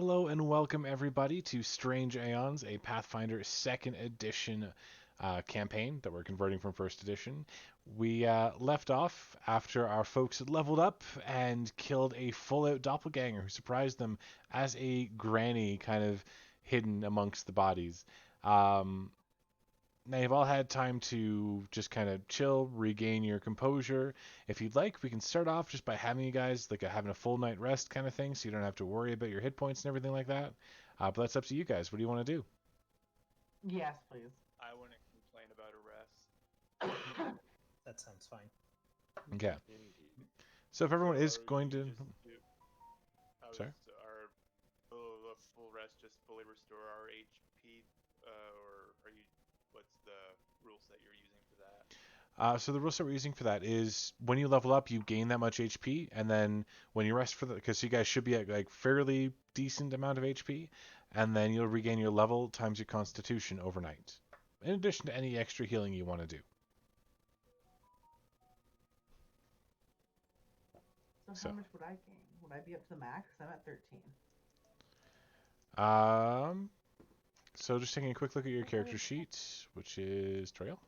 Hello and welcome everybody to Strange Aeons, a Pathfinder 2nd edition campaign that we're converting from 1st edition. We left off after our folks had leveled up and killed a full-out doppelganger who surprised them as a granny kind of hidden amongst the bodies. Um, Now you've all had time to just kind of chill, regain your composure. If you'd like, we can start off just by having you guys like having a full night rest kind of thing, so you don't have to worry about your hit points and everything like that. But that's up to you guys. What do you want to do? Yes, please. I wouldn't complain about a rest. That sounds fine. Okay. So if everyone is Or going you to, just do- sorry. Our full rest just fully restore our HP, or are you? What's the rule set you're using for that? So the rule set we're using for that is when you level up, you gain that much HP, and then when you rest for the, because you guys should be at like fairly decent amount of HP, and then you'll regain your level times your Constitution overnight, in addition to any extra healing you want to do. So how much would I gain? Would I be up to the max? I'm at 13. So just taking a quick look at your character sheet, which is Trail.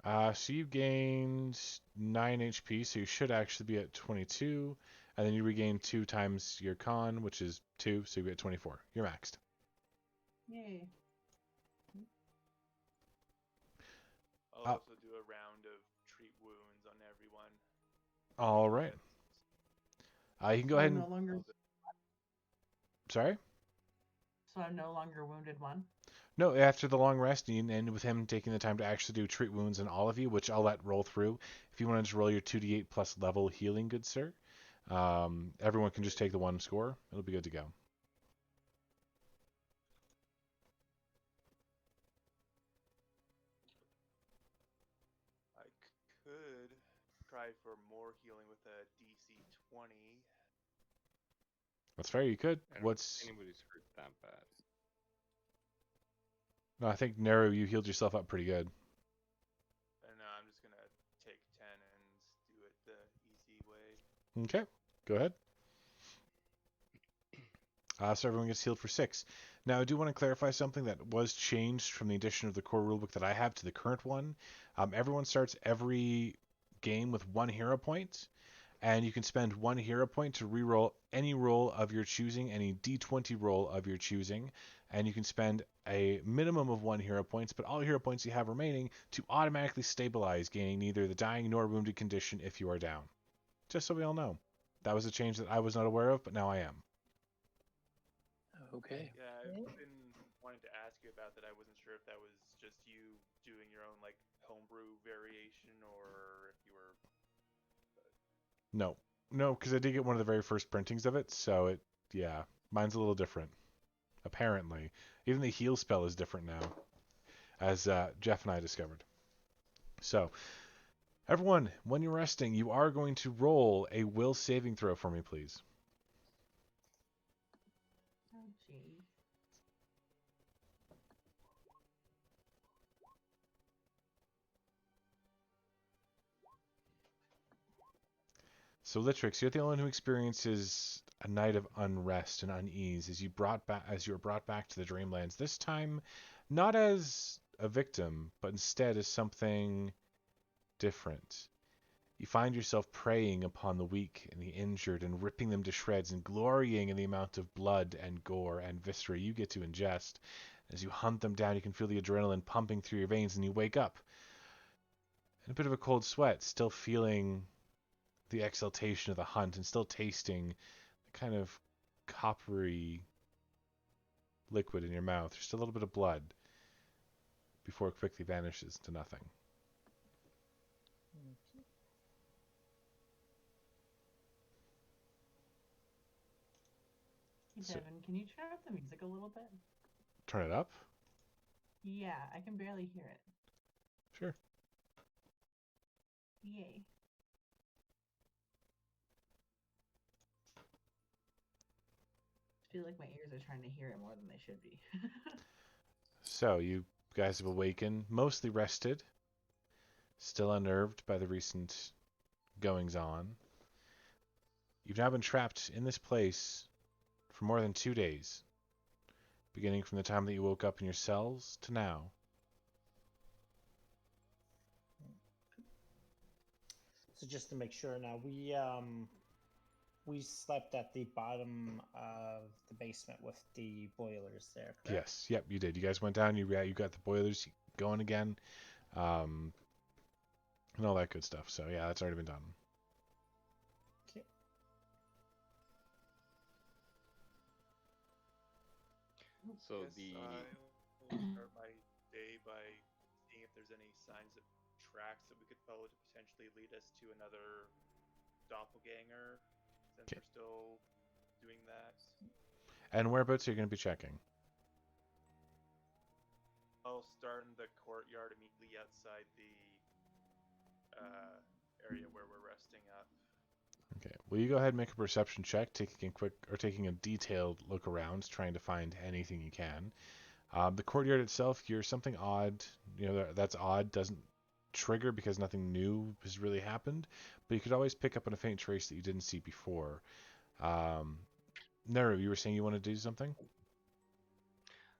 So you gained 9 HP, so you should actually be at 22, and then you regain 2 times your con, which is 2, so you get 24. You're maxed. Yay. I'll also do a round of treat wounds on everyone. All right. You can go ahead and... No longer... Sorry? So I'm no longer wounded one? No, after the long rest, and with him taking the time to actually do treat wounds on all of you, which I'll let roll through. If you want to just roll your 2d8 plus level healing, good sir, everyone can just take the one score. It'll be good to go. I could try for more healing with a DC 20. That's fair, you could. Anybody's hurt that bad. No, I think, Nero, you healed yourself up pretty good. And I'm just gonna take 10 and do it the easy way. Okay, go ahead. So everyone gets healed for 6. Now, I do want to clarify something that was changed from the addition of the core rulebook that I have to the current one. Everyone starts every game with 1 hero point, and you can spend 1 hero point to reroll any roll of your choosing, any d20 roll of your choosing, and you can spend a minimum of 1 hero points, but all hero points you have remaining to automatically stabilize, gaining neither the dying nor wounded condition if you are down. Just so we all know. That was a change that I was not aware of, but now I am. Okay. Yeah, I've been wanting to ask you about that. I wasn't sure if that was just you doing your own like homebrew variation, or if you were. No, because I did get one of the very first printings of it, so yeah, mine's a little different. Apparently, even the heal spell is different now, as Jeff and I discovered. So, everyone, when you're resting, you are going to roll a will saving throw for me, please. Oh, jeez. So, Litrix, you're the only one who experiences a night of unrest and unease as you were brought back to the Dreamlands. This time, not as a victim, but instead as something different. You find yourself preying upon the weak and the injured and ripping them to shreds and glorying in the amount of blood and gore and viscera you get to ingest. As you hunt them down, you can feel the adrenaline pumping through your veins, and you wake up in a bit of a cold sweat, still feeling the exaltation of the hunt and still tasting the kind of coppery liquid in your mouth. There's still a little bit of blood before it quickly vanishes to nothing. Hey, Devin, can you turn up the music a little bit? Turn it up? Yeah, I can barely hear it. Sure. Yay. I feel like my ears are trying to hear it more than they should be. So, you guys have awakened, mostly rested, still unnerved by the recent goings on. You've now been trapped in this place for more than 2 days, beginning from the time that you woke up in your cells to now. So just to make sure now, we slept at the bottom of the basement with the boilers there, correct? Yes, yep, you did. You guys went down, you got the boilers going again, and all that good stuff. So yeah, that's already been done. Okay. So Guess I'll start my day by seeing if there's any signs of tracks that we could follow to potentially lead us to another doppelganger, since Okay. we're still doing that. And whereabouts are you going to be checking? I'll start in the courtyard immediately outside the area where we're resting up. Okay. Will you go ahead and make a perception check, taking a detailed look around, trying to find anything you can. The courtyard itself, you're something odd. That's odd. Doesn't trigger because nothing new has really happened, but you could always pick up on a faint trace that you didn't see before. Neru, you were saying you want to do something?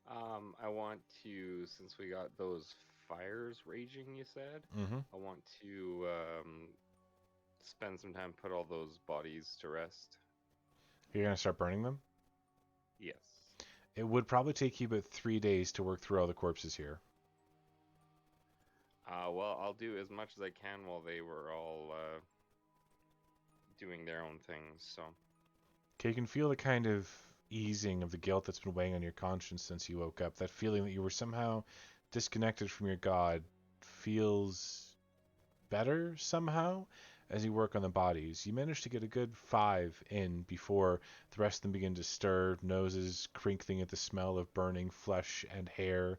I want to, since we got those fires raging, you said, Mm-hmm. I want to spend some time put all those bodies to rest. You're going to start burning them? Yes. It would probably take you about 3 days to work through all the corpses here. Well, I'll do as much as I can while they were all doing their own things. So. Okay, you can feel the kind of easing of the guilt that's been weighing on your conscience since you woke up. That feeling that you were somehow disconnected from your god feels better somehow as you work on the bodies. You manage to get a good 5 in before the rest of them begin to stir, noses crinkling at the smell of burning flesh and hair.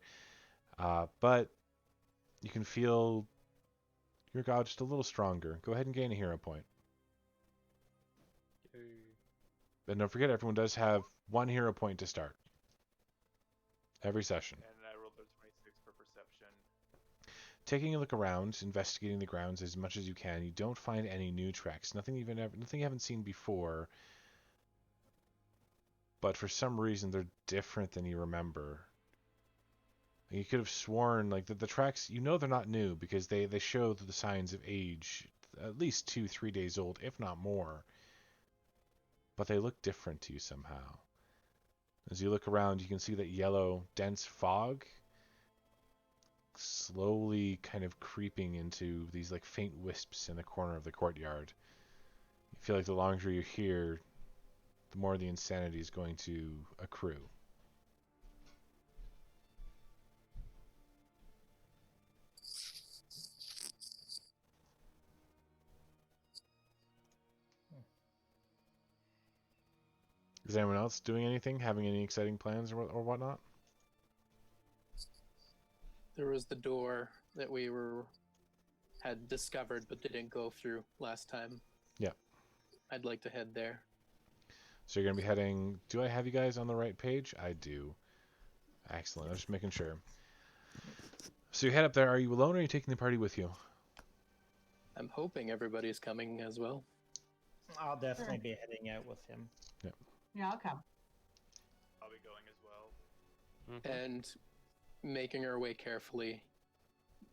But you can feel your god just a little stronger. Go ahead and gain a hero point. Yay. And don't forget, everyone does have 1 hero point to start every session. And I rolled a 26 for perception. Taking a look around, investigating the grounds as much as you can, you don't find any new tracks. Nothing you haven't seen before. But for some reason, they're different than you remember. You could have sworn like the tracks. They're not new because they show the signs of age, at least 2-3 days old, if not more. But they look different to you somehow. As you look around, you can see that yellow, dense fog slowly kind of creeping into these like faint wisps in the corner of the courtyard. You feel like the longer you're here, the more the insanity is going to accrue. Is anyone else doing anything, having any exciting plans or whatnot? There was the door that we had discovered but didn't go through last time. Yeah. I'd like to head there. So you're going to be heading... Do I have you guys on the right page? I do. Excellent. I'm just making sure. So you head up there. Are you alone or are you taking the party with you? I'm hoping everybody's coming as well. I'll definitely be heading out with him. Yeah, I'll come. I'll be going as well. And making our way carefully,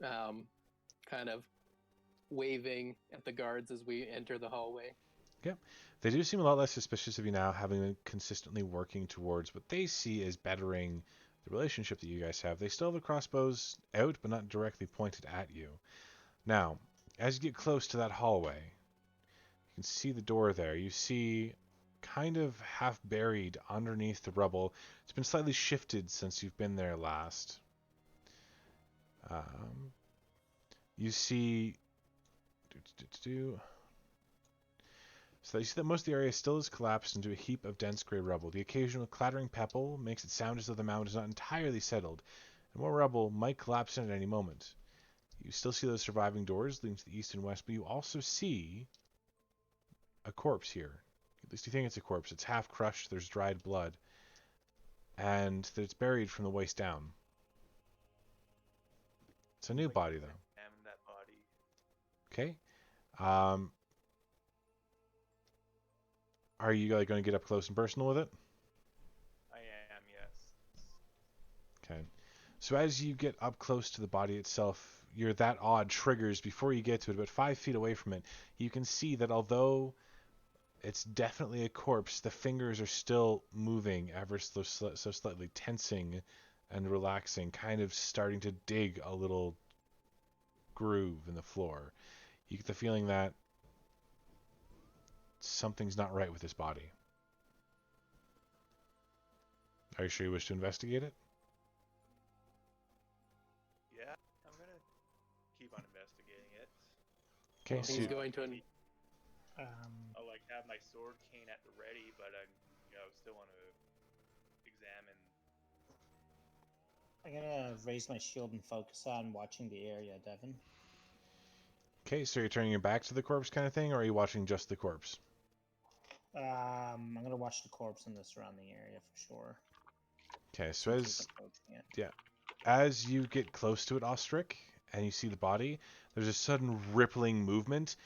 kind of waving at the guards as we enter the hallway. Yep. They do seem a lot less suspicious of you now, having been consistently working towards what they see as bettering the relationship that you guys have. They still have the crossbows out, but not directly pointed at you. Now, as you get close to that hallway, you can see the door there. You see, kind of half buried underneath the rubble, it's been slightly shifted since you've been there last. You see... So you see that most of the area still is collapsed into a heap of dense gray rubble. The occasional clattering pebble makes it sound as though the mound is not entirely settled, and more rubble might collapse in at any moment. You still see those surviving doors leading to the east and west, but you also see a corpse here. At least you think it's a corpse. It's half crushed, there's dried blood, and that it's buried from the waist down. It's a new body, though. Examine that body. Okay. Are you like going to get up close and personal with it? I am, yes. Okay. So as you get up close to the body itself, that odd triggers before you get to it, about 5 feet away from it. You can see that although it's definitely a corpse, the fingers are still moving ever so slightly, tensing and relaxing, kind of starting to dig a little groove in the floor. You get the feeling that something's not right with this body. Are you sure you wish to investigate it? Yeah, I'm gonna keep on investigating it. Okay, Well, so he's going to. I'll like have my sword cane at the ready, but I, still want to examine. I'm gonna raise my shield and focus on watching the area, Devin. okay, so you're turning your back to the corpse kind of thing, or are you watching just the corpse? I'm gonna watch the corpse in the surrounding area for sure. Okay, so Keep approaching it. as you get close to it, Ostrich, and you see the body, there's a sudden rippling movement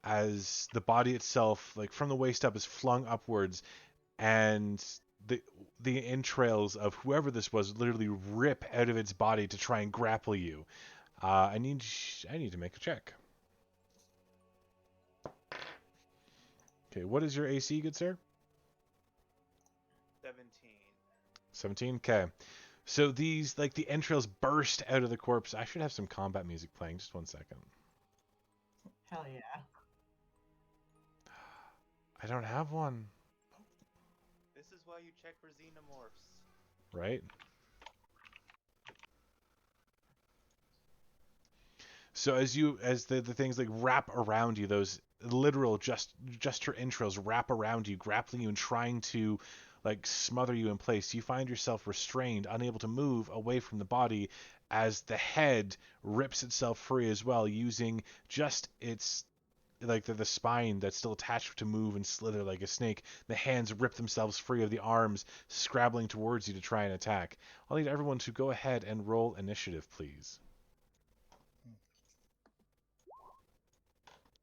as the body itself, like from the waist up, is flung upwards, and the entrails of whoever this was literally rip out of its body to try and grapple you. I need to make a check. Okay, what is your AC, good sir? 17. 17. Okay. So these, like, the entrails burst out of the corpse. I should have some combat music playing. Just 1 second. Hell yeah. I don't have one. This is why you check for xenomorphs. Right? So as the things like wrap around you, those literal just her entrails wrap around you, grappling you and trying to like smother you in place, you find yourself restrained, unable to move away from the body as the head rips itself free as well, using just its like the spine that's still attached to move and slither like a snake. The hands rip themselves free of the arms, scrabbling towards you to try and attack. I'll need everyone to go ahead and roll initiative, please.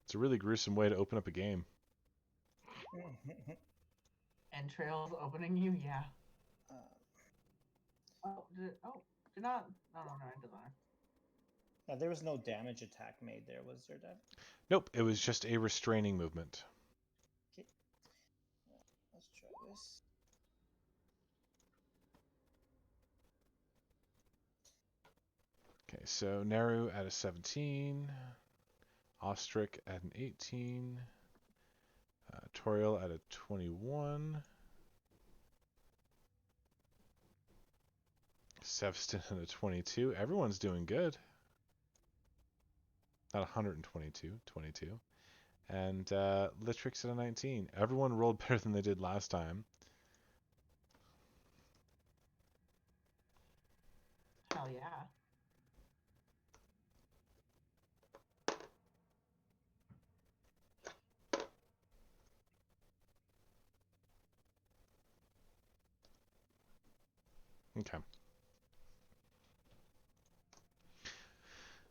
It's a really gruesome way to open up a game. Entrails opening you? Yeah. Did not. No, it doesn't matter. Now, there was no damage attack made there, was there, Dev? Nope, it was just a restraining movement. Okay. Let's try this. Okay, so Naru at a 17, Ostrich at an 18, Toriel at a 21, Sevston at a 22. Everyone's doing good. Not 122, 22. And Litrix at a 19. Everyone rolled better than they did last time. Hell yeah. Okay.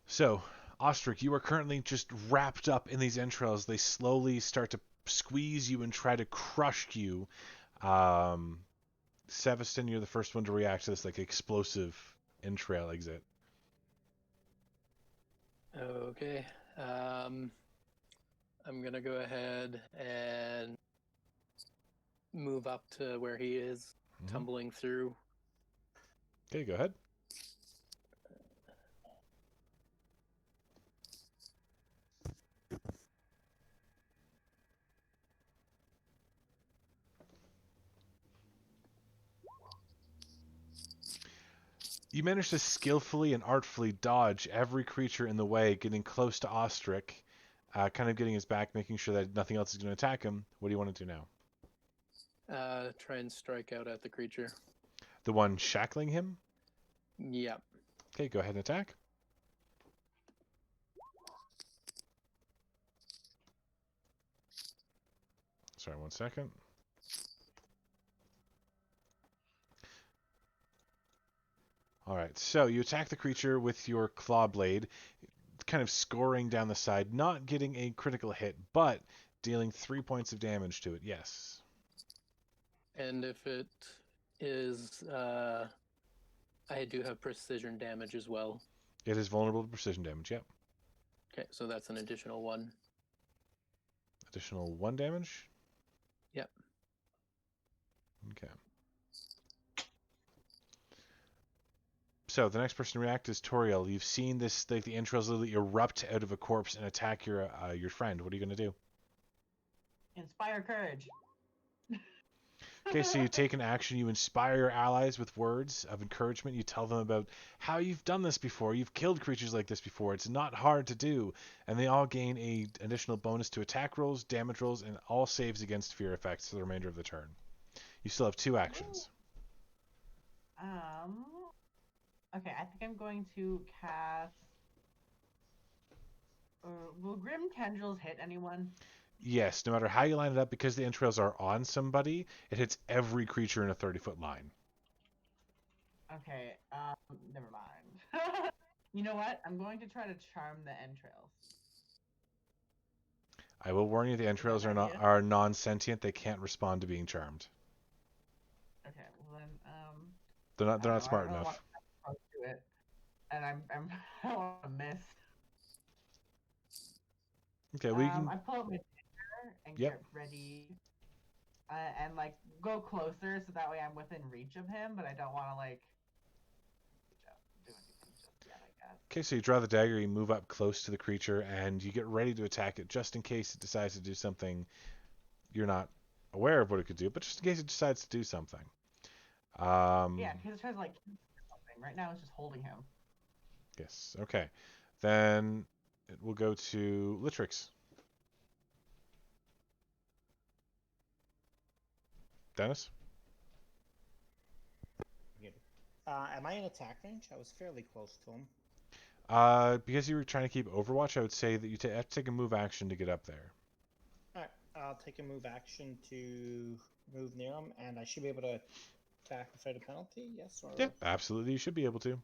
So, Ostrich, you are currently just wrapped up in these entrails. They slowly start to squeeze you and try to crush you. Seveston, you're the first one to react to this like explosive entrail exit. Okay. I'm gonna go ahead and move up to where he is, tumbling through. Okay, go ahead. You manage to skillfully and artfully dodge every creature in the way, getting close to Ostrich, kind of getting his back, making sure that nothing else is going to attack him. What do you want to do now? Try and strike out at the creature. The one shackling him? Yep. Okay, go ahead and attack. Sorry, 1 second. Alright, so you attack the creature with your claw blade, kind of scoring down the side, not getting a critical hit, but dealing 3 points of damage to it, yes. And if it is, I do have precision damage as well. It is vulnerable to precision damage. Yep. Okay, so that's an additional 1. Additional 1 damage. Yep. Okay. So the next person to react is Toriel. You've seen this, like the entrails literally erupt out of a corpse and attack your friend. What are you going to do? Inspire courage. Okay, so you take an action. You inspire your allies with words of encouragement. You tell them about how you've done this before. You've killed creatures like this before. It's not hard to do. And they all gain an additional bonus to attack rolls, damage rolls, and all saves against fear effects for the remainder of the turn. You still have 2 actions. Okay, I think I'm going to cast. Will Grim Tendrils hit anyone? Yes, no matter how you line it up, because the entrails are on somebody, it hits every creature in a 30-foot line. Okay, never mind. You know what? I'm going to try to charm the entrails. I will warn you, the entrails Good idea. are non-sentient. They can't respond to being charmed. Okay, well then, They're I not don't know, smart I don't enough. want to close to it, and I'm I don't want to miss. Okay, we can. I pull up my Tinder and Yep. get ready, and like go closer so that way I'm within reach of him, but I don't want to like do anything just yet, I guess. Okay, so you draw the dagger, you move up close to the creature, and you get ready to attack it just in case it decides to do something you're not aware of what it could do, but just in case it decides to do something. Yeah, because it tries to like something. Right now it's just holding him. Yes. Okay. Then it will go to Litrix. Dennis? Am I in attack range? I was fairly close to him. Because you were trying to keep Overwatch, I would say that you have to take a move action to get up there. Alright, I'll take a move action to move near him, and I should be able to attack without a penalty, yes? Or Yep, absolutely. You should be able to.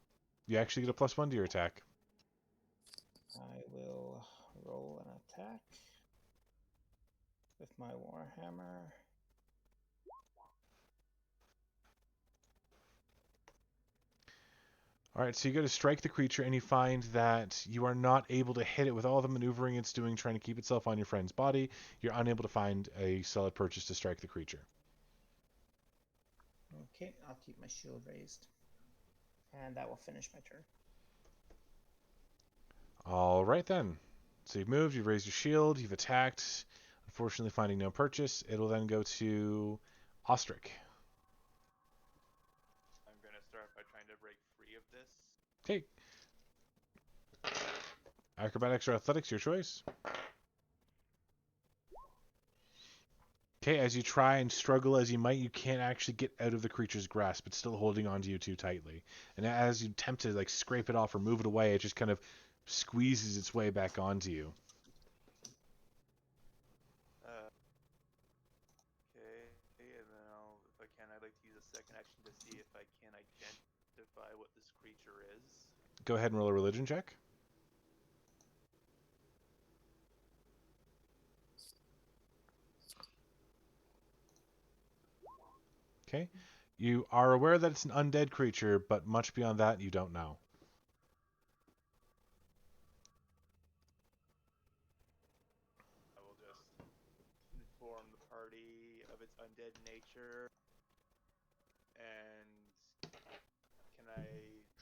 You actually get a +1 to your attack. I will roll an attack with my Warhammer. All right, so you go to strike the creature, and you find that you are not able to hit it with all the maneuvering it's doing, trying to keep itself on your friend's body. You're unable to find a solid purchase to strike the creature. Okay, I'll keep my shield raised. And that will finish my turn. All right, then. So you've moved, you've raised your shield, you've attacked. Unfortunately, finding no purchase. It'll then go to Ostrich. I'm going to start by trying to break free of this. Okay. Acrobatics or athletics, your choice. Okay, as you try and struggle as you might, you can't actually get out of the creature's grasp. It's still holding onto you too tightly. And as you attempt to like scrape it off or move it away, it just kind of squeezes its way back onto you. Okay, and then if I can, I'd like to use a second action to see if I can identify what this creature is. Go ahead and roll a religion check. Okay. You are aware that it's an undead creature, but much beyond that, you don't know. I will just inform the party of its undead nature. And can I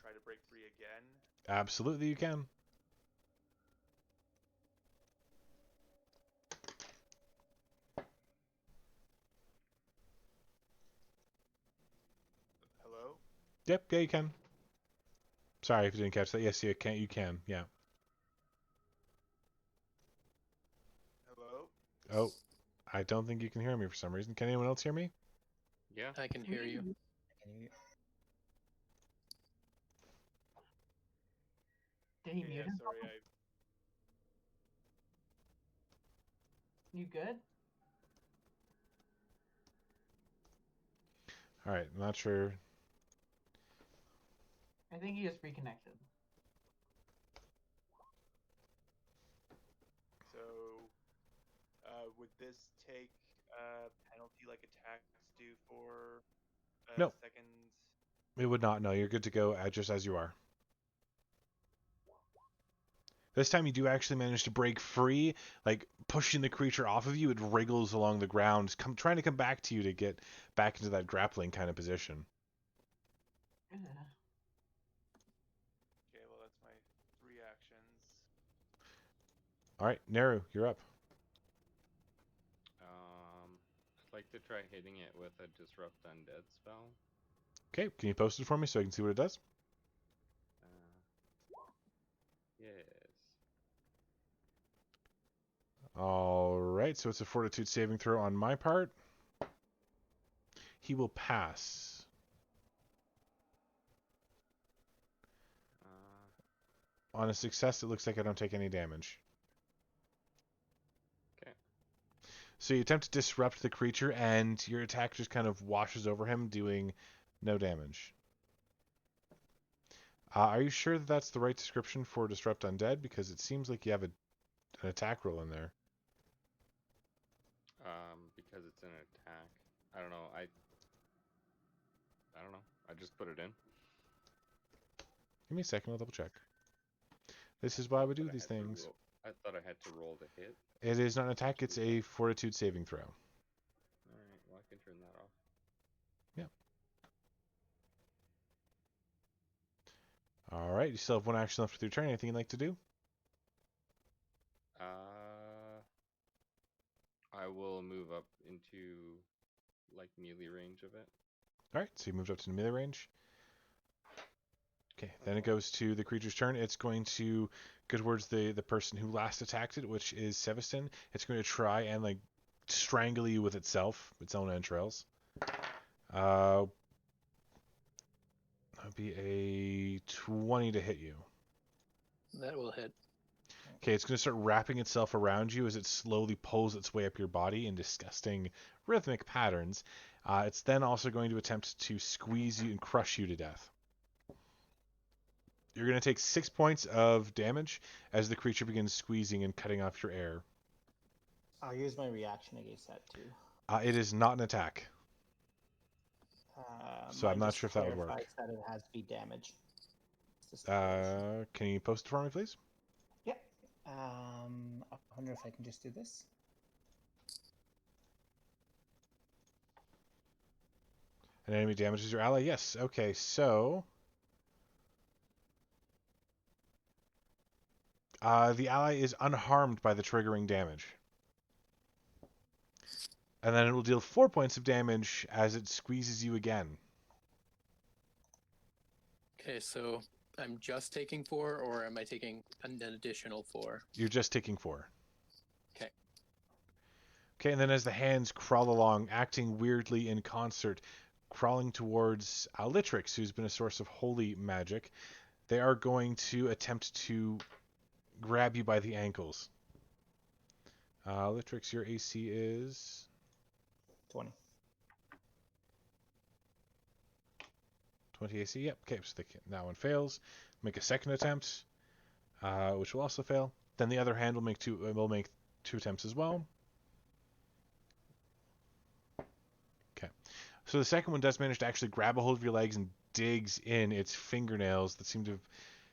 try to break free again? Absolutely, you can. Hello? Yep, yeah, you can. Sorry if you didn't catch that. Yes, you can. You can. Yeah. Hello? Oh, I don't think you can hear me for some reason. Can anyone else hear me? Yeah. I can hear you. Did he Okay, mute yeah, himself? sorry, You good? All right, I'm not sure. I think he just reconnected. So, would this take penalty like attacks do for a No. second? It would not. No, you're good to go just as you are. This time you do actually manage to break free, like pushing the creature off of you. It wriggles along the ground, trying to come back to you to get back into that grappling kind of position. Ugh. Okay, well that's my 3 actions. All right, Neru, you're up. I'd like to try hitting it with a Disrupt Undead spell. Okay, can you post it for me so I can see what it does? Yes. All right, so it's a Fortitude saving throw on my part. He will pass. On a success, it looks like I don't take any damage. Okay. So you attempt to disrupt the creature, and your attack just kind of washes over him, doing no damage. Are you sure that that's the right description for Disrupt Undead? Because it seems like you have an attack roll in there. Because it's an attack. I don't know. I don't know. I just put it in. Give me a second, I'll double check. This is why we do these things. I thought I had to roll to hit. It is not an attack, it's a Fortitude saving throw. Alright, well I can turn that off. Yep. Alright, you still have one action left with your turn. Anything you'd like to do? I will move up into like melee range of it. Alright, so you moved up to the melee range. Okay, then it goes to the creature's turn. It's going to go towards the person who last attacked it, which is Seveston. It's going to try and like strangle you with itself, its own entrails. That would be a 20 to hit you. That will hit. Okay, it's going to start wrapping itself around you as it slowly pulls its way up your body in disgusting rhythmic patterns. It's then also going to attempt to squeeze you and crush you to death. You're going to take 6 points of damage as the creature begins squeezing and cutting off your air. I'll use my reaction against that too. It is not an attack. So I'm Mine not just sure if that would work. clarifies that it has to be damage. It's just declaration. Can you post it for me, please? Yep. I wonder if I can just do this. An enemy damages your ally? Yes. Okay, so... the ally is unharmed by the triggering damage. And then it will deal 4 points of damage as it squeezes you again. Okay, so I'm just taking 4, or am I taking an additional 4? You're just taking 4. Okay. Okay, and then as the hands crawl along, acting weirdly in concert, crawling towards Litrix, who's been a source of holy magic, they are going to attempt to grab you by the ankles. Litrix, your AC is 20. 20 AC. Yep. Okay, so that one fails. Make a second attempt, which will also fail. Then the other hand will make two attempts as well. Okay. So the second one does manage to actually grab a hold of your legs and digs in its fingernails that seem to have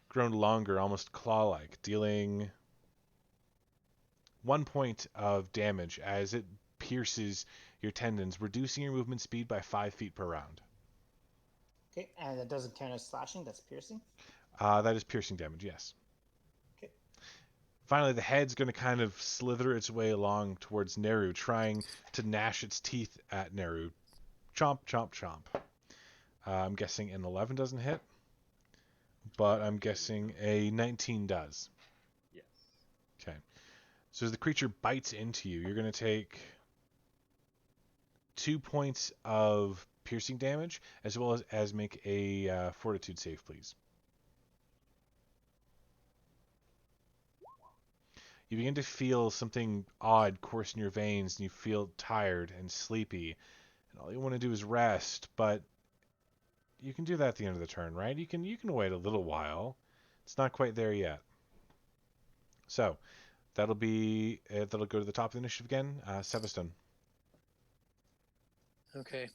grown longer, almost claw-like, dealing 1 point of damage as it pierces your tendons, reducing your movement speed by 5 feet per round. Okay, and that doesn't count as slashing, that's piercing? That is piercing damage, yes. Okay. Finally, the head's going to kind of slither its way along towards Neru, trying to gnash its teeth at Neru. Chomp, chomp, chomp. I'm guessing an 11 doesn't hit, but I'm guessing a 19 does. Yes. Okay. So as the creature bites into you, you're going to take 2 points of piercing damage, as well as make a fortitude save, please. You begin to feel something odd course in your veins, and you feel tired and sleepy, and all you want to do is rest, but you can do that at the end of the turn, right? You can wait a little while. It's not quite there yet. So that'll go to the top of the initiative again. Seveston. Okay.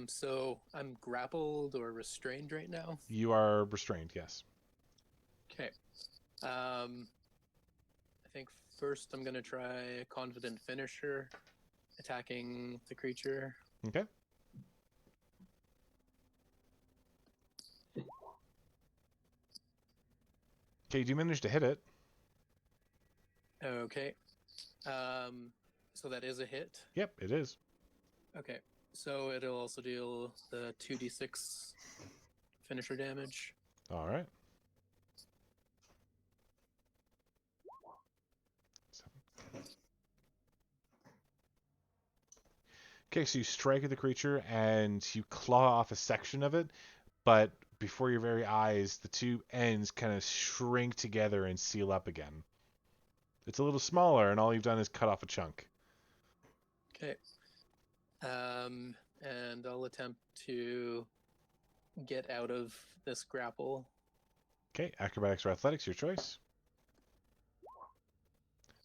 So I'm grappled or restrained right now. You are restrained, yes. Okay. I think first I'm gonna try a confident finisher, attacking the creature. Okay. Okay, you do manage to hit it. Okay. So that is a hit. Yep, it is. Okay. So it'll also deal the 2d6 finisher damage. All right. Okay, so you strike at the creature and you claw off a section of it, but before your very eyes, the two ends kind of shrink together and seal up again. It's a little smaller, and all you've done is cut off a chunk. Okay. And I'll attempt to get out of this grapple. Okay, acrobatics or athletics, your choice.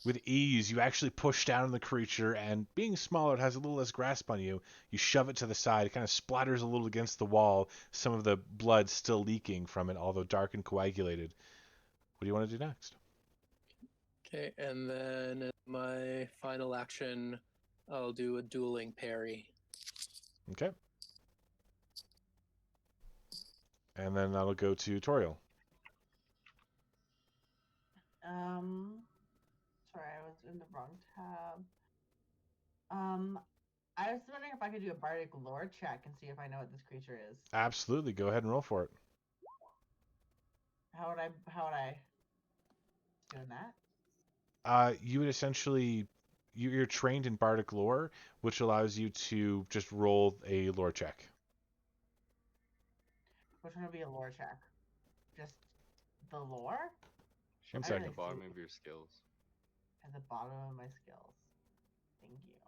With ease, you actually push down on the creature, and being smaller, it has a little less grasp on you. You shove it to the side. It kind of splatters a little against the wall, some of the blood still leaking from it, although dark and coagulated. What do you want to do next? Okay, and then in my final action, I'll do a dueling parry. Okay. And then that'll go to Toriel. Sorry, I was in the wrong tab. I was wondering if I could do a bardic lore check and see if I know what this creature is. Absolutely. Go ahead and roll for it. How would I doing that? You would essentially... You're trained in Bardic lore, which allows you to just roll a lore check. Which one would be a lore check? Just the lore? Should One be at second. the bottom of your skills. At the bottom of my skills. Thank you.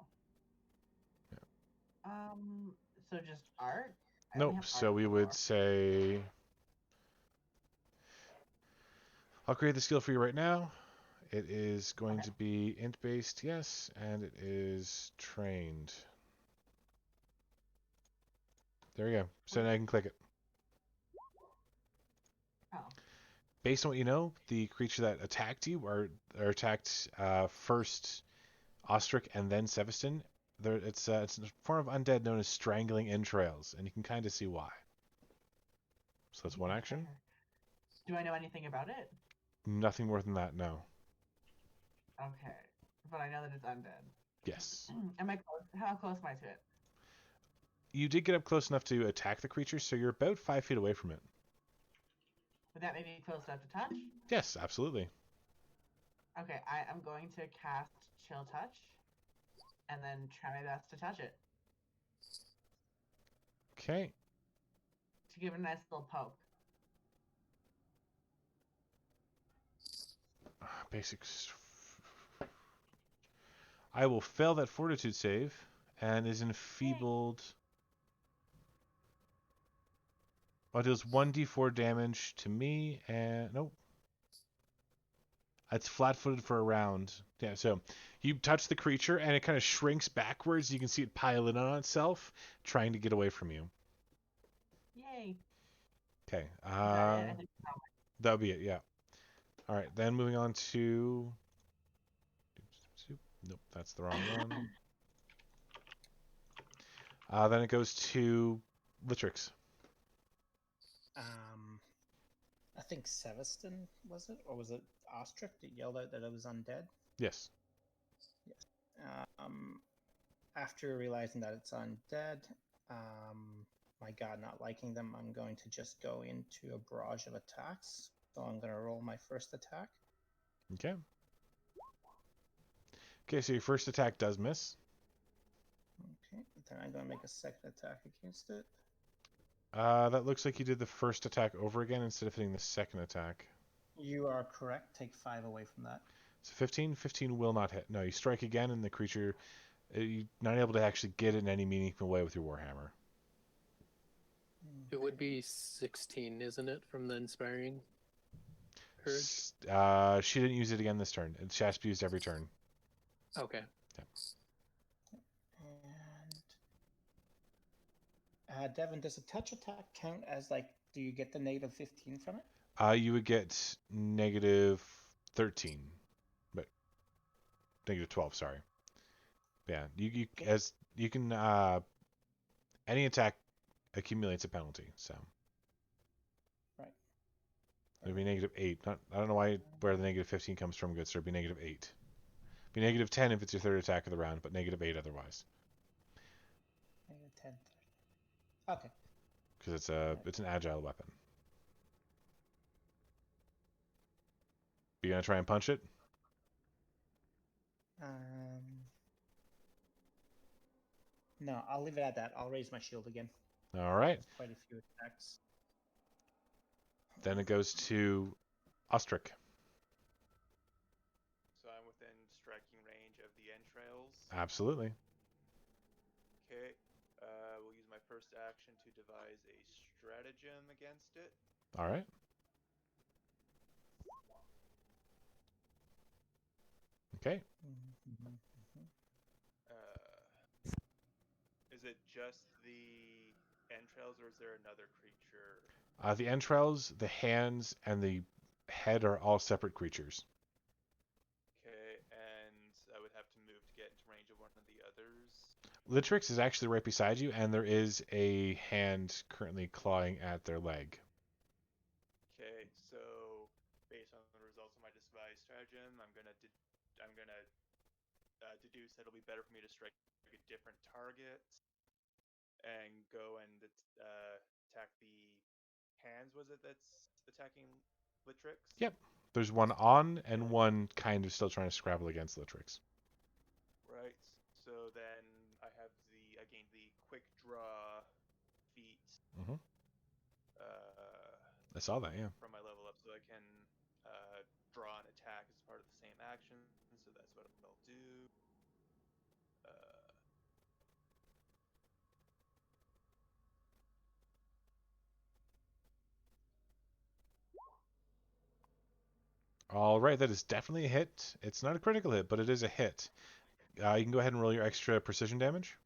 So just art? I only Nope. have So art we for would lore. say... I'll create the skill for you right now. It is going Okay. to be int-based, yes, and it is trained. There we go. So now I can click it. Oh. Based on what you know, the creature that attacked you, or attacked first Ostrich and then Seveston, it's a form of undead known as strangling entrails, and you can kind of see why. So that's one action. Do I know anything about it? Nothing more than that, no. Okay. But I know that it's undead. Yes. Am I close? How close am I to it? You did get up close enough to attack the creature, so you're about 5 feet away from it. Would that make me close enough to touch? Yes, absolutely. Okay, I am going to cast Chill Touch and then try my best to touch it. Okay. To give it a nice little poke. Basics. I will fail that fortitude save and is enfeebled. It deals 1d4 damage to me, and nope. It's flat-footed for a round. Yeah, so you touch the creature, and it kind of shrinks backwards. You can see it pile in on itself, trying to get away from you. Yay. Okay. Is that it? I think That'll be it, yeah. All right, then moving on to... Nope, that's the wrong one. Then it goes to Litrix. I think Seveston, was it? Or was it Ostrich that yelled out that it was undead? Yes. After realizing that it's undead, my god not liking them, I'm going to just go into a barrage of attacks. So I'm going to roll my first attack. Okay. Okay, so your first attack does miss. Okay, then I'm going to make a second attack against it. That looks like you did the first attack over again instead of hitting the second attack. You are correct. Take 5 away from that. So 15? 15 will not hit. No, you strike again, and the creature, you're not able to actually get it in any meaningful way with your Warhammer. It would be 16, isn't it, from the Inspiring Urge? She didn't use it again this turn. She has to be used every turn. Okay. And Devin, does a touch attack count as like? Do you get the negative 15 from it? You would get negative 13, but negative 12. Sorry. Yeah, you Okay. as you can any attack accumulates a penalty, so Right. it'd be negative 8. I don't know where the negative 15 comes from, good sir. It'd be negative 8. It'd be negative 10 if it's your third attack of the round, but negative 8 otherwise. Negative 10. Okay. Because it's an agile weapon. You gonna try and punch it? No, I'll leave it at that. I'll raise my shield again. All right. That's quite a few attacks. Then it goes to Ostrich. So I'm within striking range of the entrails. Absolutely. Okay. We'll use my first action to devise a stratagem against it. All right. Okay. Is it just the entrails, or is there another creature? The entrails, the hands, and the head are all separate creatures. Okay, and I would have to move to get into range of one of the others. Litrix is actually right beside you, and there is a hand currently clawing at their leg. Okay, so based on the results of my devised stratagem, I'm gonna deduce that it'll be better for me to strike a different target and go and attack the hands. Was it that's attacking Litrix? Yep. There's one on and one kind of still trying to scrabble against Litrix. Right. So then I gained the quick draw feat. Mm-hmm. I saw that, yeah. From my level up, so I can draw an attack as part of the same action. So that's what I'll do. All right, that is definitely a hit. It's not a critical hit, but it is a hit. You can go ahead and roll your extra precision damage.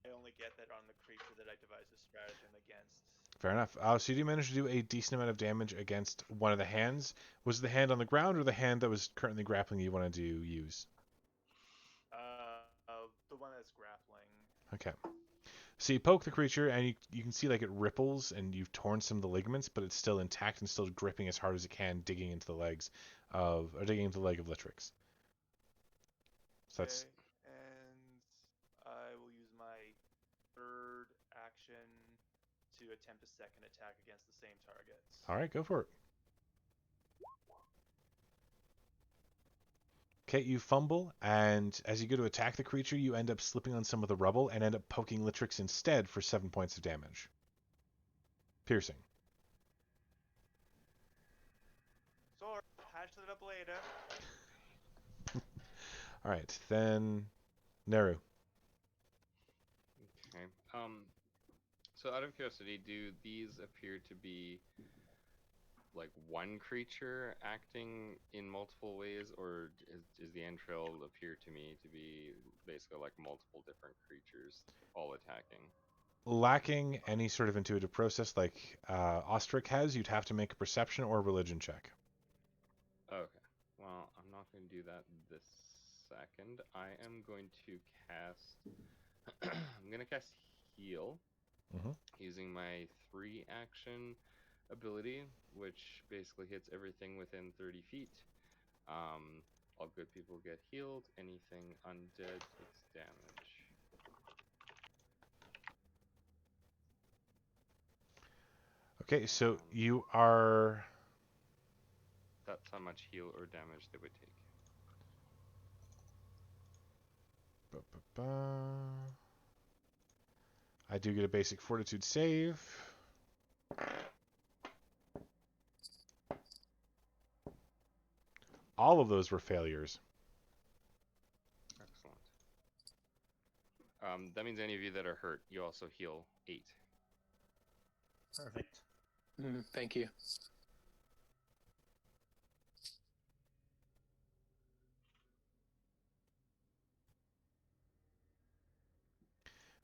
I only get that on the creature that I devise a stratagem against. Fair enough. So you do manage to do a decent amount of damage against one of the hands. Was it the hand on the ground or the hand that was currently grappling you wanted to use? The one that's grappling. Okay. So you poke the creature, and you can see like it ripples, and you've torn some of the ligaments, but it's still intact and still gripping as hard as it can, digging into the leg of Litrix. So that's and I will use my third action to attempt a second attack against the same target. all right. Go for it. Okay, you fumble, and as you go to attack the creature, you end up slipping on some of the rubble and end up poking Litrix instead for 7 points of damage. Piercing. Sword, hash it up later. All right, then Neru. Okay. So out of curiosity, do these appear to be like one creature acting in multiple ways, or is the entrail appear to me to be basically like multiple different creatures all attacking? Lacking any sort of intuitive process like Ostrich has, you'd have to make a perception or a religion check. Okay. Well, I'm not going to do that this second. I am going to cast. I'm going to cast Heal using my 3-action ability, which basically hits everything within 30 feet. All good people get healed. Anything undead takes damage. Okay, so you are... That's how much heal or damage they would take. I do get a basic fortitude save. All of those were failures. Excellent. That means any of you that are hurt, you also heal 8. Perfect. Thank you.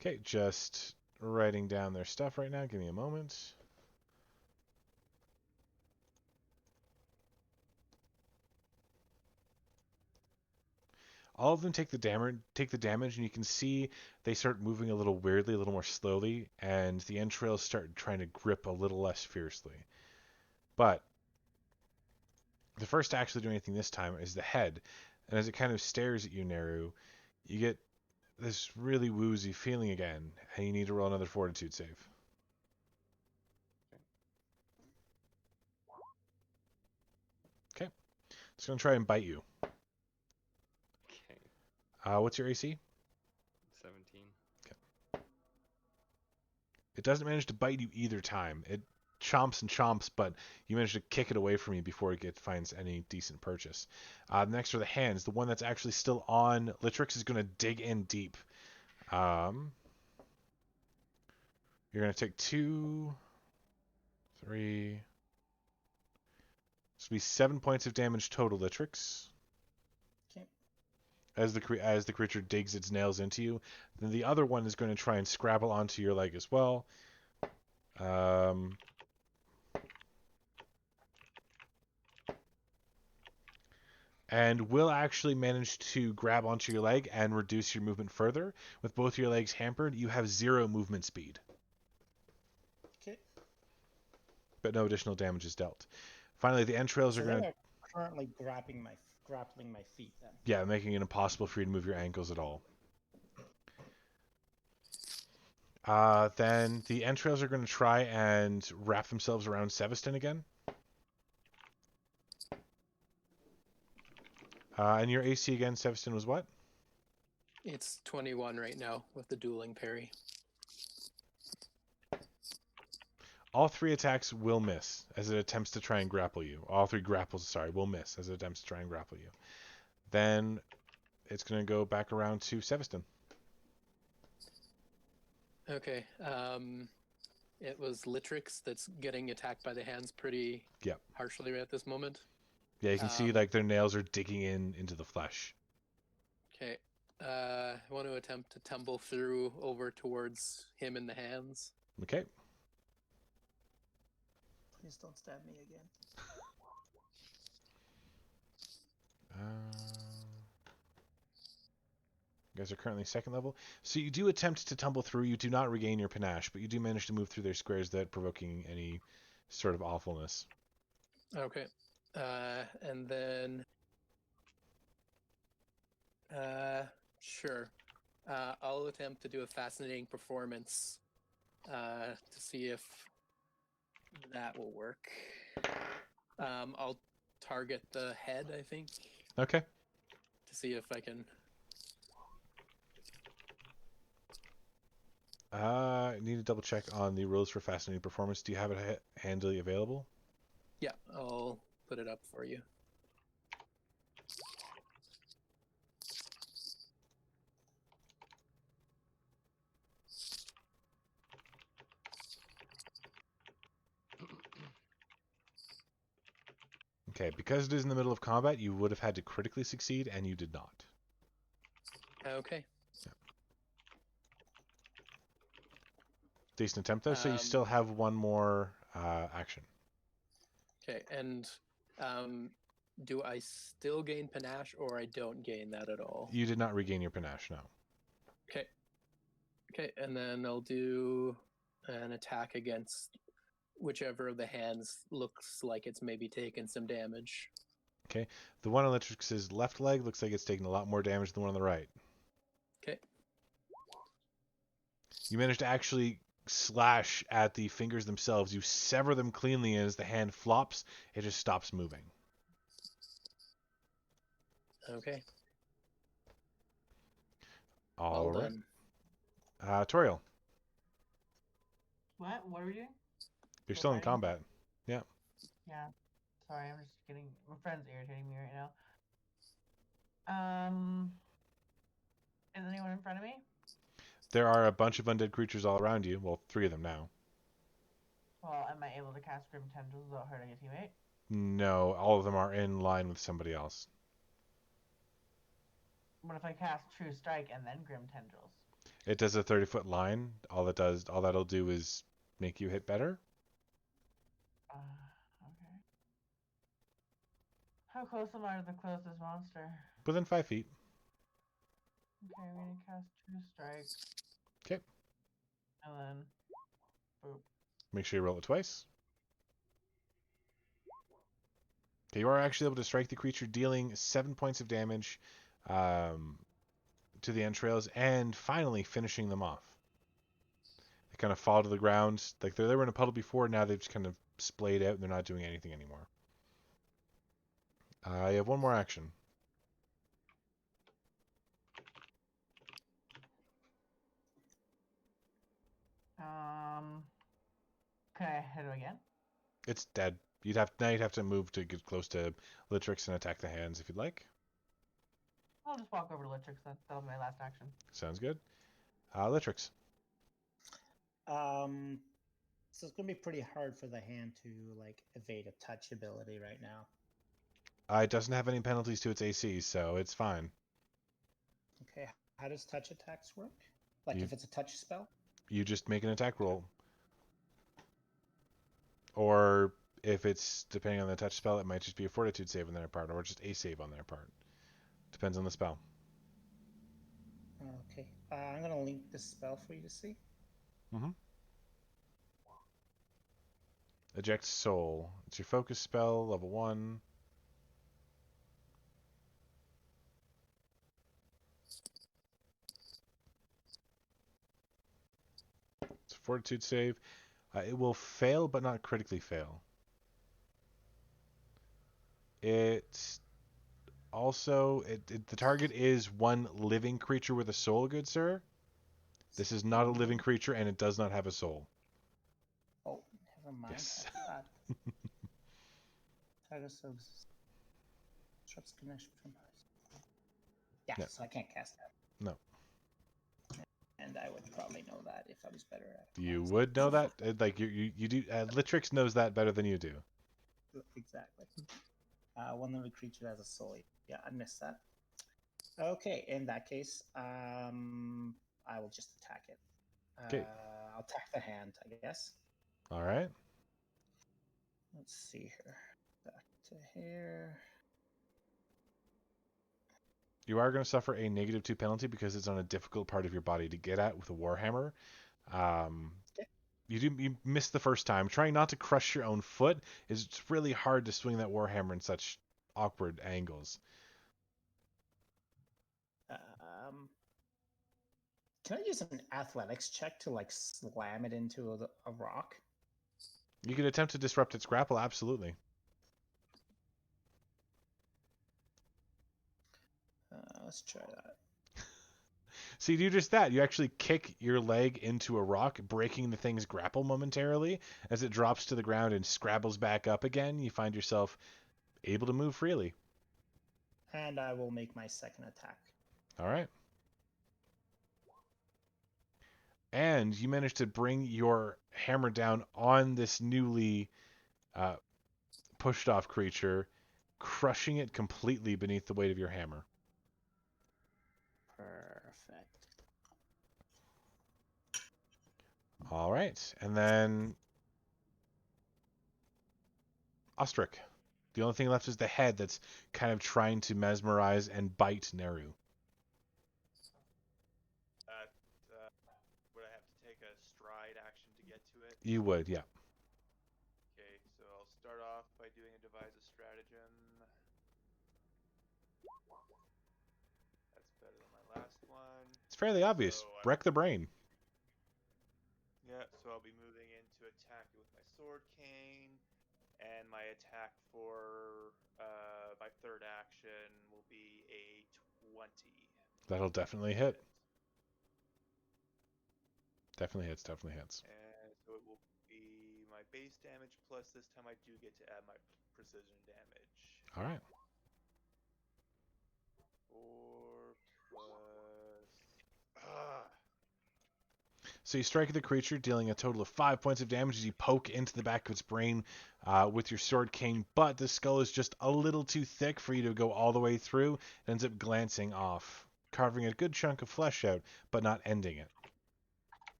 Okay, just writing down their stuff right now. Give me a moment. All of them take the damage, and you can see they start moving a little weirdly, a little more slowly, and the entrails start trying to grip a little less fiercely. But the first to actually do anything this time is the head, and as it kind of stares at you, Neru, you get this really woozy feeling again, and you need to roll another fortitude save. Okay. It's going to try and bite you. Okay. What's your AC? 17. It doesn't manage to bite you either time. It chomps and chomps, but you manage to kick it away from you before it finds any decent purchase. Next are the hands. The one that's actually still on Litrix is going to dig in deep. You're going to take 2, 3... This will be 7 points of damage total, Litrix. Okay. As the creature digs its nails into you. Then the other one is going to try and scrabble onto your leg as well. And will actually manage to grab onto your leg and reduce your movement further. With both your legs hampered, you have 0 movement speed. Okay. But no additional damage is dealt. Finally, the entrails are going to... currently grappling my feet then. Yeah, making it impossible for you to move your ankles at all. Then the entrails are going to try and wrap themselves around Seviston again. And your AC again, Seviston, was what? It's 21 right now with the dueling parry. All 3 attacks will miss as it attempts to try and grapple you. All 3 grapples, will miss as it attempts to try and grapple you. Then it's going to go back around to Seviston. Okay. It was Litrix that's getting attacked by the hands pretty harshly at this moment. Yeah, you can see like their nails are digging into the flesh. Okay. I want to attempt to tumble through over towards him in the hands. Okay. Please don't stab me again. You guys are currently 2nd level. So you do attempt to tumble through. You do not regain your panache, but you do manage to move through their squares without provoking any sort of awfulness. Okay. And then... sure. I'll attempt to do a fascinating performance to see if that will work. I'll target the head, I think. Okay. To see if I can... I need to double check on the rules for fascinating performance. Do you have it handily available? Yeah, I'll put it up for you. Okay, because it is in the middle of combat, you would have had to critically succeed, and you did not. Okay. Yeah. Decent attempt, though, so you still have 1 more action. Okay, and do I still gain panache, or I don't gain that at all? You did not regain your panache, no. Okay. Okay, and then I'll do an attack against whichever of the hands looks like it's maybe taken some damage. Okay. The one on Litrix's left leg looks like it's taking a lot more damage than the one on the right. Okay. You manage to actually slash at the fingers themselves. You sever them cleanly, and as the hand flops, it just stops moving. Okay. All right. Done. Toriel, What? What are we doing? you're Still still in fighting? combat. Yeah. Yeah. Sorry, I'm just getting... My friend's irritating me right now. Is anyone in front of me? There are a bunch of undead creatures all around you. Well, 3 of them now. Well, am I able to cast Grim Tendrils without hurting a teammate? No, all of them are in line with somebody else. What if I cast True Strike and then Grim Tendrils? It does a 30-foot line. All that'll do is make you hit better. Okay. How close am I to the closest monster? Within 5 feet. Okay, I'm gonna cast True Strike. Okay. And then, boop. Make sure you roll it twice. Okay, you are actually able to strike the creature, dealing 7 points of damage to the entrails, and finally finishing them off. They kind of fall to the ground. Like they were in a puddle before, now they've just kind of splayed out and they're not doing anything anymore. You have one more action. Can I hit him again? It's dead. You'd have to move to get close to Litrix and attack the hands if you'd like. I'll just walk over to Litrix then. That'll be my last action. Sounds good. Litrix. So it's gonna be pretty hard for the hand to like evade a touch ability right now. It doesn't have any penalties to its AC, so it's fine. Okay, how does touch attacks work? Like You- if it's a touch spell? You just make an attack roll. Or if it's, depending on the touch spell, it might just be a fortitude save on their part, or just a save on their part. Depends on the spell. Okay, I'm gonna link this spell for you to see. Eject Soul. It's your focus spell, level 1. It's a fortitude save. It will fail, but not critically fail. It's also, the target is one living creature with a soul, good sir. This is not a living creature, and it does not have a soul. Oh, never mind. Yes. I forgot. Target services. Disrupts connection from us. Yeah, No. so I can't cast that. No. And I would probably know that if I was better at it. You would know that? Like, you do. Litrix knows that better than you do. Exactly. One living creature has a soul. Yeah, I missed that. Okay, in that case, I will just attack it. Okay. I'll attack the hand, I guess. All right. Let's see here. Back to here. You are going to suffer a -2 penalty because it's on a difficult part of your body to get at with a warhammer. You missed the first time. Trying not to crush your own foot is it's really hard to swing that warhammer in such awkward angles. Can I use an athletics check to like slam it into a rock? You could attempt to disrupt its grapple, absolutely. Let's try that. So you do just that. You actually kick your leg into a rock, breaking the thing's grapple momentarily. As it drops to the ground and scrabbles back up again, you find yourself able to move freely. And I will make my second attack. All right. And you manage to bring your hammer down on this newly pushed off creature, crushing it completely beneath the weight of your hammer. Perfect. All right. And then Ostrich. The only thing left is the head that's kind of trying to mesmerize and bite Neru. Would I have to take a stride action to get to it? You would, yeah. Okay, so I'll start off by doing a devise a stratagem. That's better than my last one. It's fairly obvious. So Wreck the brain. Yeah, so I'll be moving in to attack it with my sword cane, and my attack for my third action will be a 20. That'll definitely hit. Definitely hits, definitely hits. And so it will be my base damage, plus this time I do get to add my precision damage. All right. 4 plus... So you strike the creature, dealing a total of 5 points of damage as you poke into the back of its brain with your sword cane, but the skull is just a little too thick for you to go all the way through. It ends up glancing off, carving a good chunk of flesh out, but not ending it.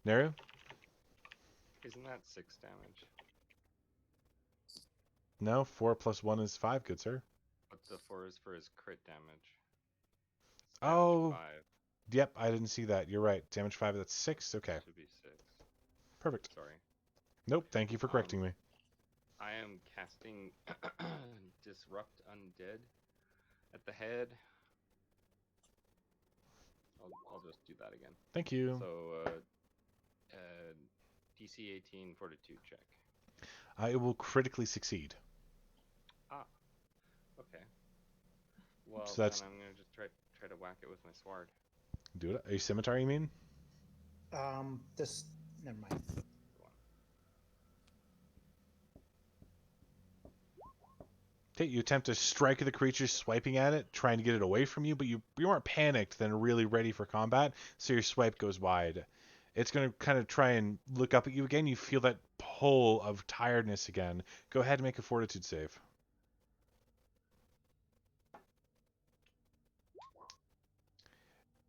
Neru? Isn't that 6 damage? No, 4 plus 1 is 5, good sir. But the 4 is for his crit damage. It's Oh, 5. yep, I didn't see that. You're right. Damage 5, that's 6. Okay, Should be 6. perfect. Sorry. Nope, thank you for correcting me. I am casting Disrupt Undead at the head. I'll just do that again. Thank you. So, DC 18 Fortitude check. It will critically succeed. Okay. Well, So that's- then I'm gonna just try to whack it with my sword. Do it. A scimitar, you mean? This. Never mind. Go on. Okay, you attempt to strike the creature, swiping at it, trying to get it away from you, but you aren't panicked, then really ready for combat, so your swipe goes wide. It's going to kind of try and look up at you again. You feel that pull of tiredness again. Go ahead and make a fortitude save.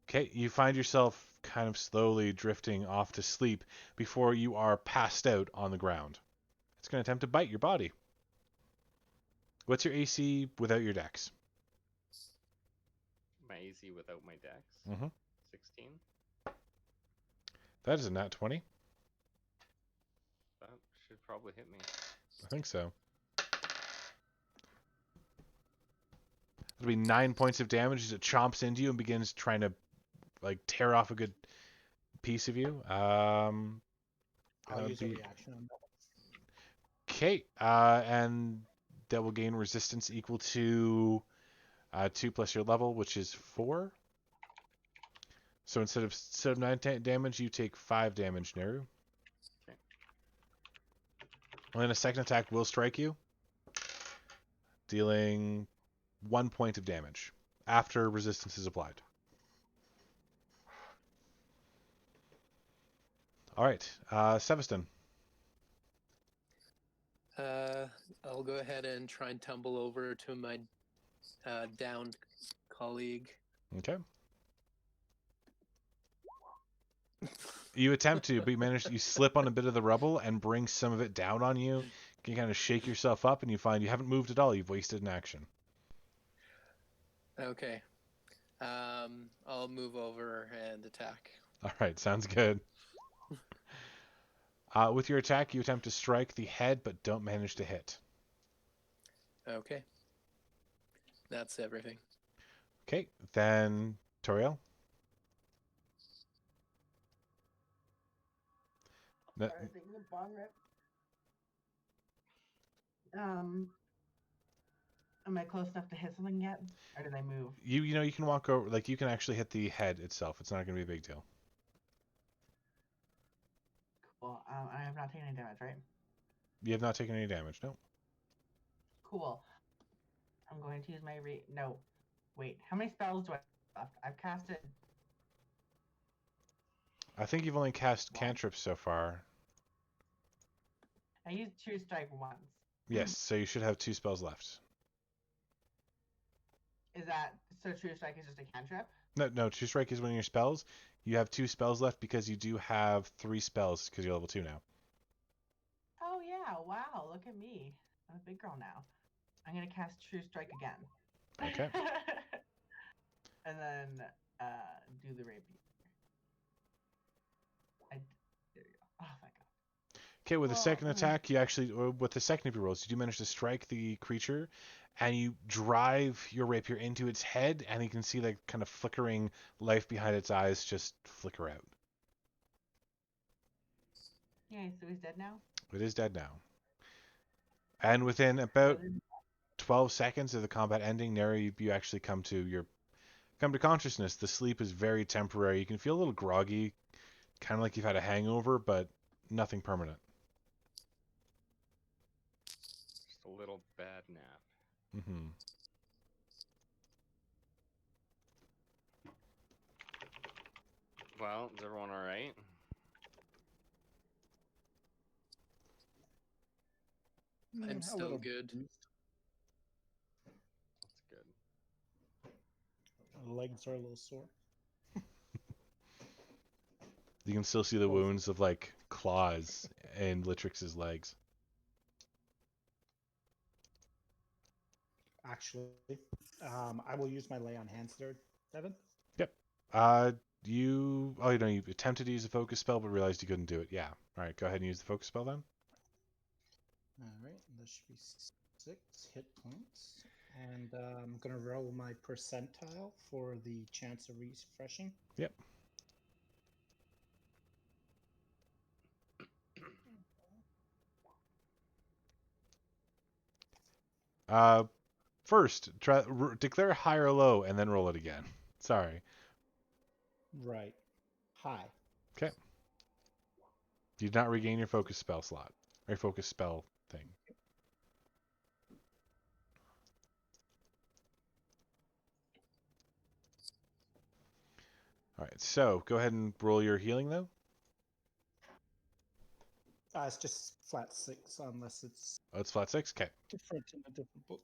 Okay, you find yourself kind of slowly drifting off to sleep before you are passed out on the ground. It's going to attempt to bite your body. What's your AC without your dex? My AC without my dex. 16. That is a nat 20. That should probably hit me. I think so. It'll be 9 points of damage as it chomps into you and begins trying to like tear off a good piece of you. I'll use a reaction on that. Okay, and that will gain resistance equal to 2 plus your level, which is 4. So instead of 9 damage, you take 5 damage, Neru. Okay. And then a second attack will strike you, dealing 1 point of damage after resistance is applied. All right, Seveston. I'll go ahead and try and tumble over to my downed colleague. Okay. You attempt to, but you slip on a bit of the rubble and bring some of it down on you. You kind of shake yourself up, and you find you haven't moved at all. You've wasted an action. Okay. I'll move over and attack. All right, sounds good. With your attack, you attempt to strike the head, but don't manage to hit. Okay. That's everything. Okay, then Toriel. No, Sorry, taking a bong rip. Am I close enough to hit something yet, or do they move? you can walk over, like you can actually hit the head itself. It's not going to be a big deal. Cool. I have not taken any damage, right? You have not taken any damage, no. Cool. I'm going to use my no. Wait, how many spells do I have left? I've casted. I think you've only cast One. cantrips so far. I used True Strike once. Yes, so you should have 2 spells left. Is that so? True Strike is just a cantrip? No, True Strike is one of your spells. You have 2 spells left because you do have 3 spells because you're level 2 now. Oh yeah! Wow, look at me. I'm a big girl now. I'm gonna cast True Strike again. Okay. And then do the rapier. There you go. Oh thank God. Okay, with the second Oh. attack, with the second of your rolls, you do manage to strike the creature, and you drive your rapier into its head, and you can see the kind of flickering life behind its eyes just flicker out. Yay! So he's dead now. It is dead now. And within about 12 seconds of the combat ending, Neri, you actually come to consciousness. The sleep is very temporary. You can feel a little groggy, kind of like you've had a hangover, but nothing permanent. Just a little bad nap. Mm-hmm. Well, is everyone all right? I'm A still little good. bruised. That's good. Legs are a little sore. You can still see the wounds of like claws in Litrix's legs. Actually, I will use my lay on hands there, Devin. Yep. You attempted to use a focus spell, but realized you couldn't do it. Yeah. All right, go ahead and use the focus spell then. All right, that should be 6 hit points. And I'm going to roll my percentile for the chance of refreshing. Yep. First, declare high or low, and then roll it again. Sorry. Right. High. Okay. You did not regain your focus spell slot. Or focus spell thing. Alright, so go ahead and roll your healing though. It's just flat 6 unless it's Oh, it's flat 6? Okay. different in a different book.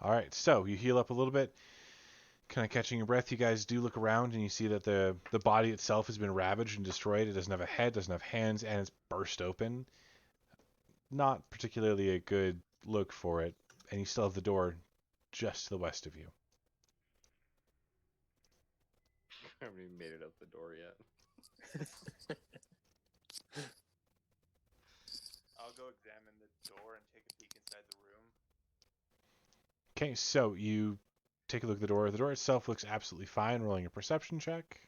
Alright, so you heal up a little bit. Kind of catching your breath, you guys do look around and you see that the body itself has been ravaged and destroyed. It doesn't have a head, doesn't have hands, and it's burst open. Not particularly a good look for it. And you still have the door just to the west of you. I haven't even made it out the door yet. I'll go examine the door and take a peek inside the room. Okay, so you take a look at the door. The door itself looks absolutely fine. Rolling a perception check.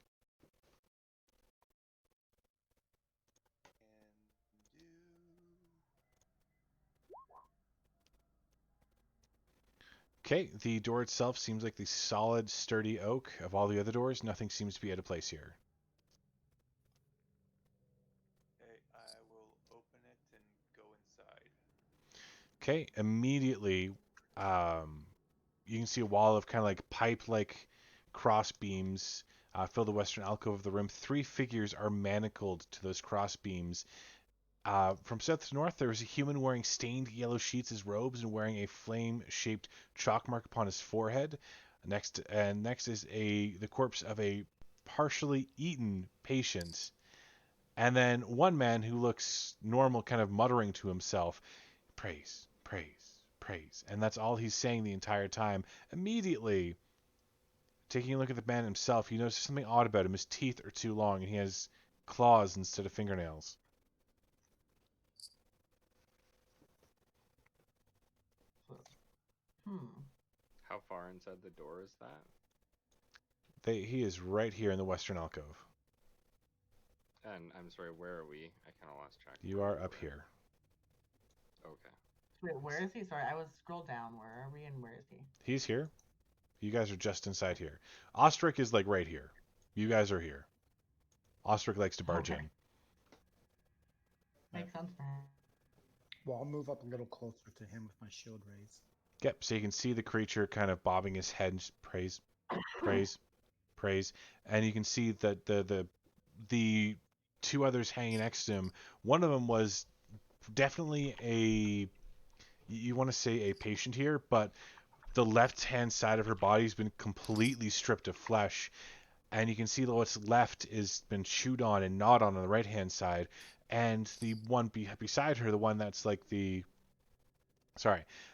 Okay, the door itself seems like the solid, sturdy oak of all the other doors. Nothing seems to be out of place here. Okay, I will open it and go inside. Okay, immediately, you can see a wall of kind of like pipe-like cross beams fill the western alcove of the room. 3 figures are manacled to those cross beams. From south to north, there is a human wearing stained yellow sheets as robes and wearing a flame-shaped chalk mark upon his forehead. Next is the corpse of a partially eaten patient, and then one man who looks normal, kind of muttering to himself, "Praise, praise, praise," and that's all he's saying the entire time. Immediately, taking a look at the man himself, you notice something odd about him. His teeth are too long, and he has claws instead of fingernails. How far inside the door is that? He is right here in the western alcove. And I'm sorry, where are we? I kind of lost track. You are up here. Okay. Wait, where is he? Sorry, I was scrolled down. Where are we and where is he? He's here. You guys are just inside here. Ostrich is like right here. You guys are here. Ostrich likes to barge in. Makes sense for him. Well, I'll move up a little closer to him with my shield raised. Yep, so you can see the creature kind of bobbing his head and just praise, praise, praise. And you can see that the 2 others hanging next to him, one of them was definitely you want to say a patient here, but the left-hand side of her body's been completely stripped of flesh, and you can see that what's left is been chewed on and gnawed on the right-hand side, and the one beside her, the one that's like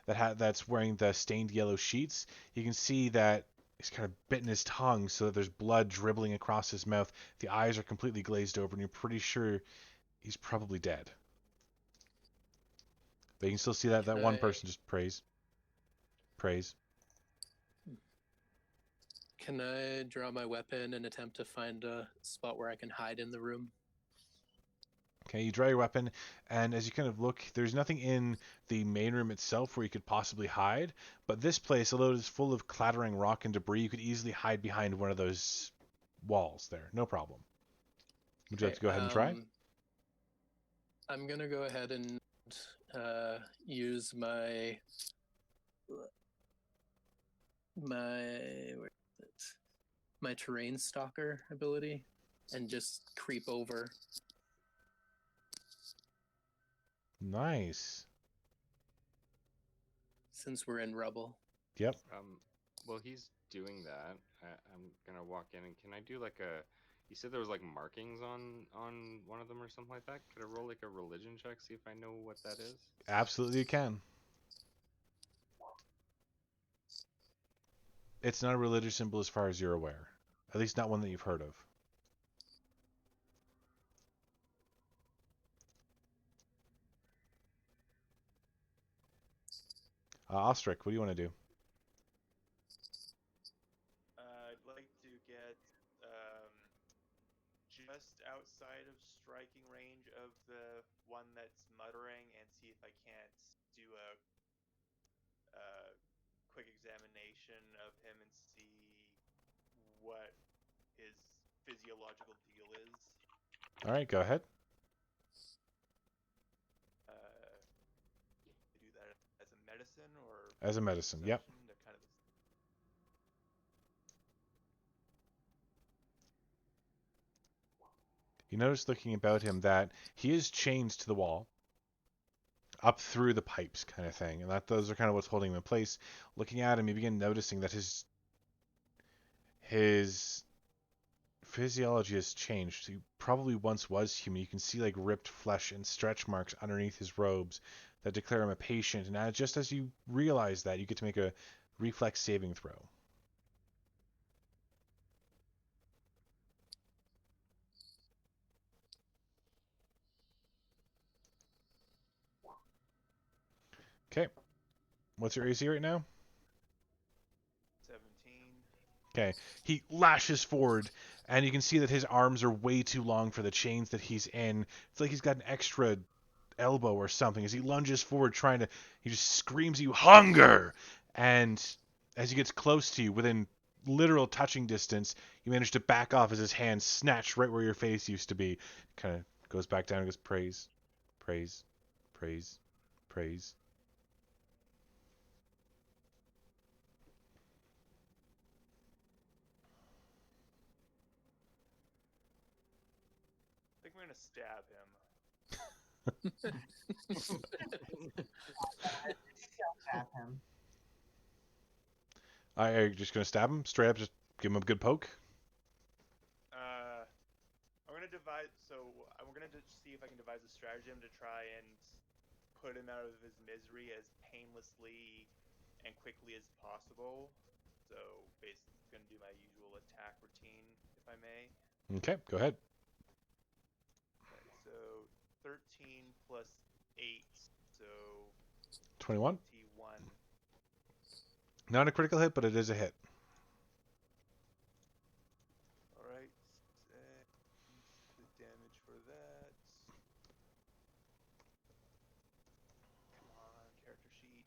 that's wearing the stained yellow sheets, you can see that he's kind of bitten his tongue so that there's blood dribbling across his mouth. The eyes are completely glazed over, and you're pretty sure he's probably dead. But you can still see that one person just praise. Can I draw my weapon and attempt to find a spot where I can hide in the room? Okay, you draw your weapon, and as you kind of look, there's nothing in the main room itself where you could possibly hide, but this place, although it is full of clattering rock and debris, you could easily hide behind one of those walls there. No problem. Would you like to go ahead and try? I'm going to go ahead and use my terrain stalker ability and just creep over. Nice. Since we're in rubble. Yep. While he's doing that, I'm gonna walk in and can I do like a? You said there was like markings on one of them or something like that. Could I roll like a religion check, see if I know what that is? Absolutely, you can. It's not a religious symbol as far as you're aware. At least not one that you've heard of. Ostrich, what do you want to do? I'd like to get just outside of striking range of the one that's muttering and see if I can't do a quick examination of him and see what his physiological deal is. All right, go ahead. Do that as a medicine or As a medicine, yep. perception? They're kind of You notice looking about him that he is chained to the wall, up through the pipes kind of thing, and that those are kind of what's holding him in place. Looking at him, you begin noticing that his physiology has changed. He probably once was human. You can see like ripped flesh and stretch marks underneath his robes that declare him a patient. And just as you realize that, you get to make a reflex saving throw. Okay. What's your AC right now? 17. Okay. He lashes forward, and you can see that his arms are way too long for the chains that he's in. It's like he's got an extra elbow or something. As he lunges forward, he just screams at you, "Hunger!" And as he gets close to you, within literal touching distance, you manage to back off as his hand snatched right where your face used to be. Kind of goes back down and goes, "Praise, praise, praise, praise." I think we're gonna stab him. Stab him. Are you just gonna stab him straight up? Just give him a good poke. I'm gonna devise. So we're gonna see if I can devise a stratagem to try and put him out of his misery as painlessly and quickly as possible. So basically, gonna do my usual attack routine, if I may. Okay, go ahead. Okay, so 13 plus 8, so 21. 21. Not a critical hit, but it is a hit. Alright, the damage for that. Come on, character sheet.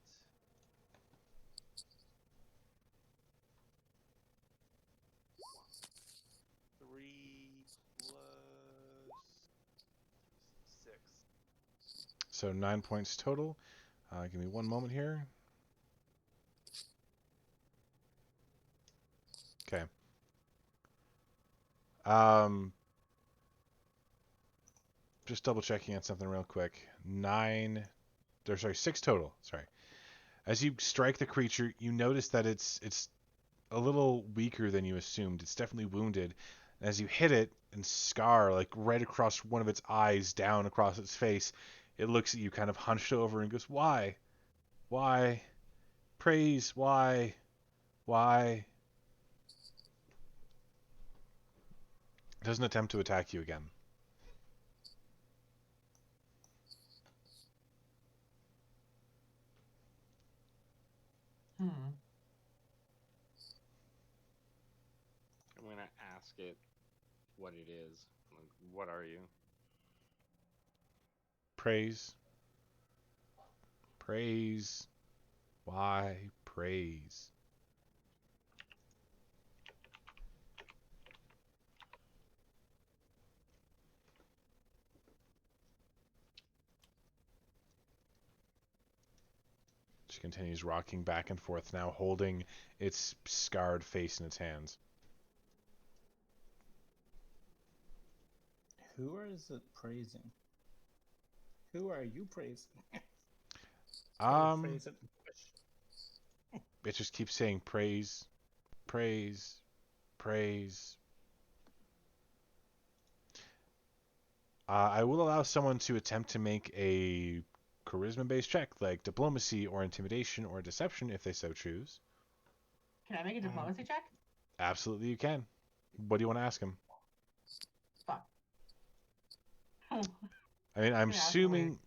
Three plus 6. So 9 points total. Give me one moment here. Okay. Just double checking on something real quick. 6 total. Sorry. As you strike the creature, you notice that it's a little weaker than you assumed. It's definitely wounded. And as you hit it and scar like right across one of its eyes, down across its face, it looks at you kind of hunched over and goes, "Why? Why? Praise, why? Why?" Doesn't attempt to attack you again. Hmm. I'm gonna ask it what it is. Like, what are you? Praise. Praise. Why? Praise. She continues rocking back and forth, now holding its scarred face in its hands. Who is it praising? Who are you praising? Phrase it. It just keeps saying praise, praise, praise. I will allow someone to attempt to make a charisma-based check, like diplomacy or intimidation or deception, if they so choose. Can I make a diplomacy check? Absolutely, you can. What do you want to ask him? Fuck. I mean, I'm gonna ask him what assuming.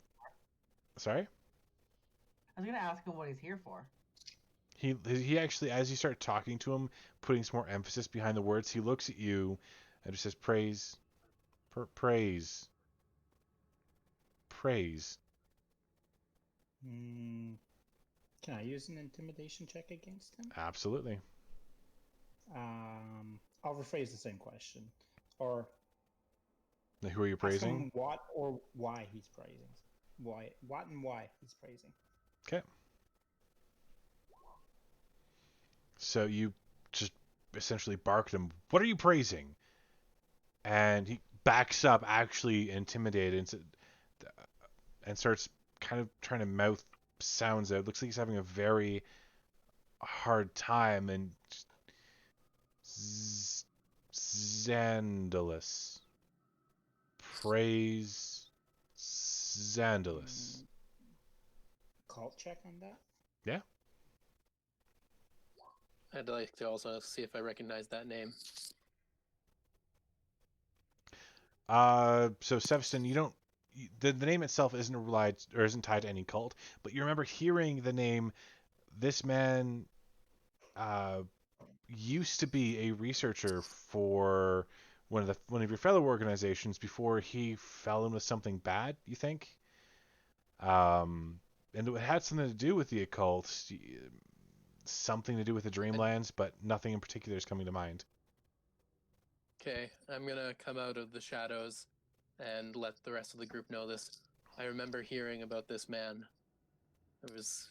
Sorry. I was gonna ask him what he's here for. He actually, as you start talking to him, putting some more emphasis behind the words, he looks at you and just says, "Praise, praise, praise." Can I use an intimidation check against him? Absolutely. I'll rephrase the same question, or Now, who are you ask praising? him what or why he's praising. What and why he's praising. Okay. So you just essentially bark at him, "What are you praising?" And he backs up, actually intimidated, and starts kind of trying to mouth sounds out. Looks like he's having a very hard time, and Xandalus. Praise Xandalus. Cult check on that? Yeah. I'd like to also see if I recognize that name. So Sevston, you don't. The name itself isn't tied to any cult, but you remember hearing the name. This man used to be a researcher for one of your fellow organizations before he fell in with something bad. You think? And it had something to do with the occult, something to do with the Dreamlands, but nothing in particular is coming to mind. Okay, I'm gonna come out of the shadows and let the rest of the group know this. I remember hearing about this man. It's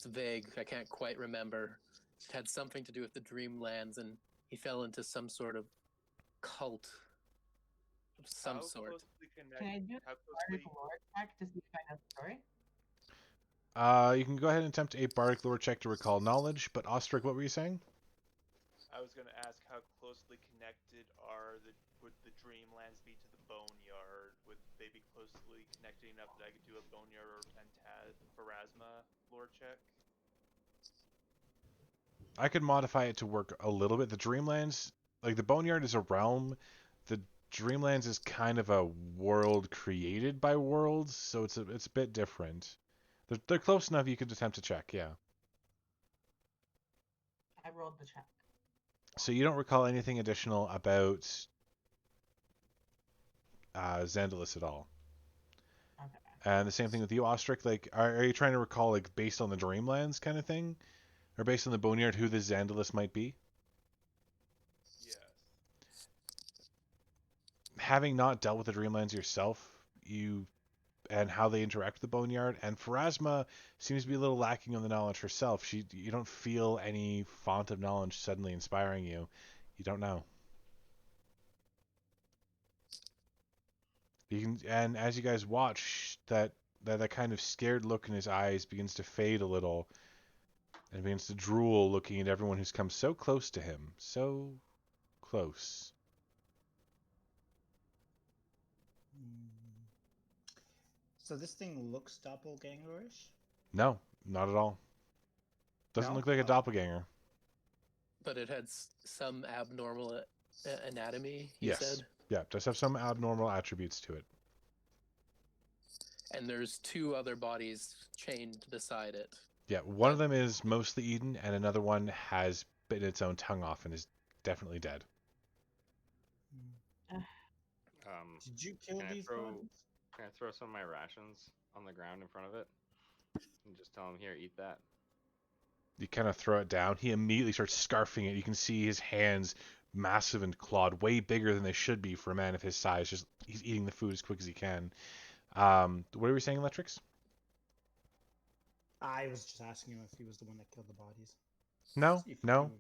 vague. I can't quite remember. It had something to do with the Dreamlands, and he fell into some sort of cult of some sort. Can I do a Bardic lore check to see if I know the story? You can go ahead and attempt a Bardic lore check to recall knowledge, but Ostrich, what were you saying? I was going to ask how closely connected would the Dreamlands be to the Boneyard? Would they be closely connected enough that I could do a Boneyard or Pharasma lore check? I could modify it to work a little bit. The Dreamlands, like the Boneyard is a realm. The Dreamlands is kind of a world created by worlds, so it's a bit different. They're close enough you could attempt to check, yeah. I rolled the check. So you don't recall anything additional about Xandalus at all. Okay. And the same thing with you, Ostrich. Like, are you trying to recall, like, based on the Dreamlands kind of thing? Or based on the Boneyard, who the Xandalus might be? Yes. Having not dealt with the Dreamlands yourself, and how they interact with the Boneyard, and Pharasma seems to be a little lacking on the knowledge herself. You don't feel any font of knowledge suddenly inspiring you. You don't know. And as you guys watch, that kind of scared look in his eyes begins to fade a little, and begins to drool, looking at everyone who's come so close to him, so close. So this thing looks doppelgangerish? No, not at all. Doesn't No? look like a doppelganger. But it had some abnormal anatomy, you Yes. said? Yeah, it does have some abnormal attributes to it. And there's two other bodies chained beside it. Yeah, one of them is mostly eaten, and another one has bitten its own tongue off and is definitely dead. Did you kill these bodies? Can I throw some of my rations on the ground in front of it? And just tell him, here, eat that. You kind of throw it down. He immediately starts scarfing it. You can see his hands, massive and clawed, way bigger than they should be for a man of his size. Just he's eating the food as quick as he can. What were we saying, Electrix? I was just asking him if he was the one that killed the bodies. No, no,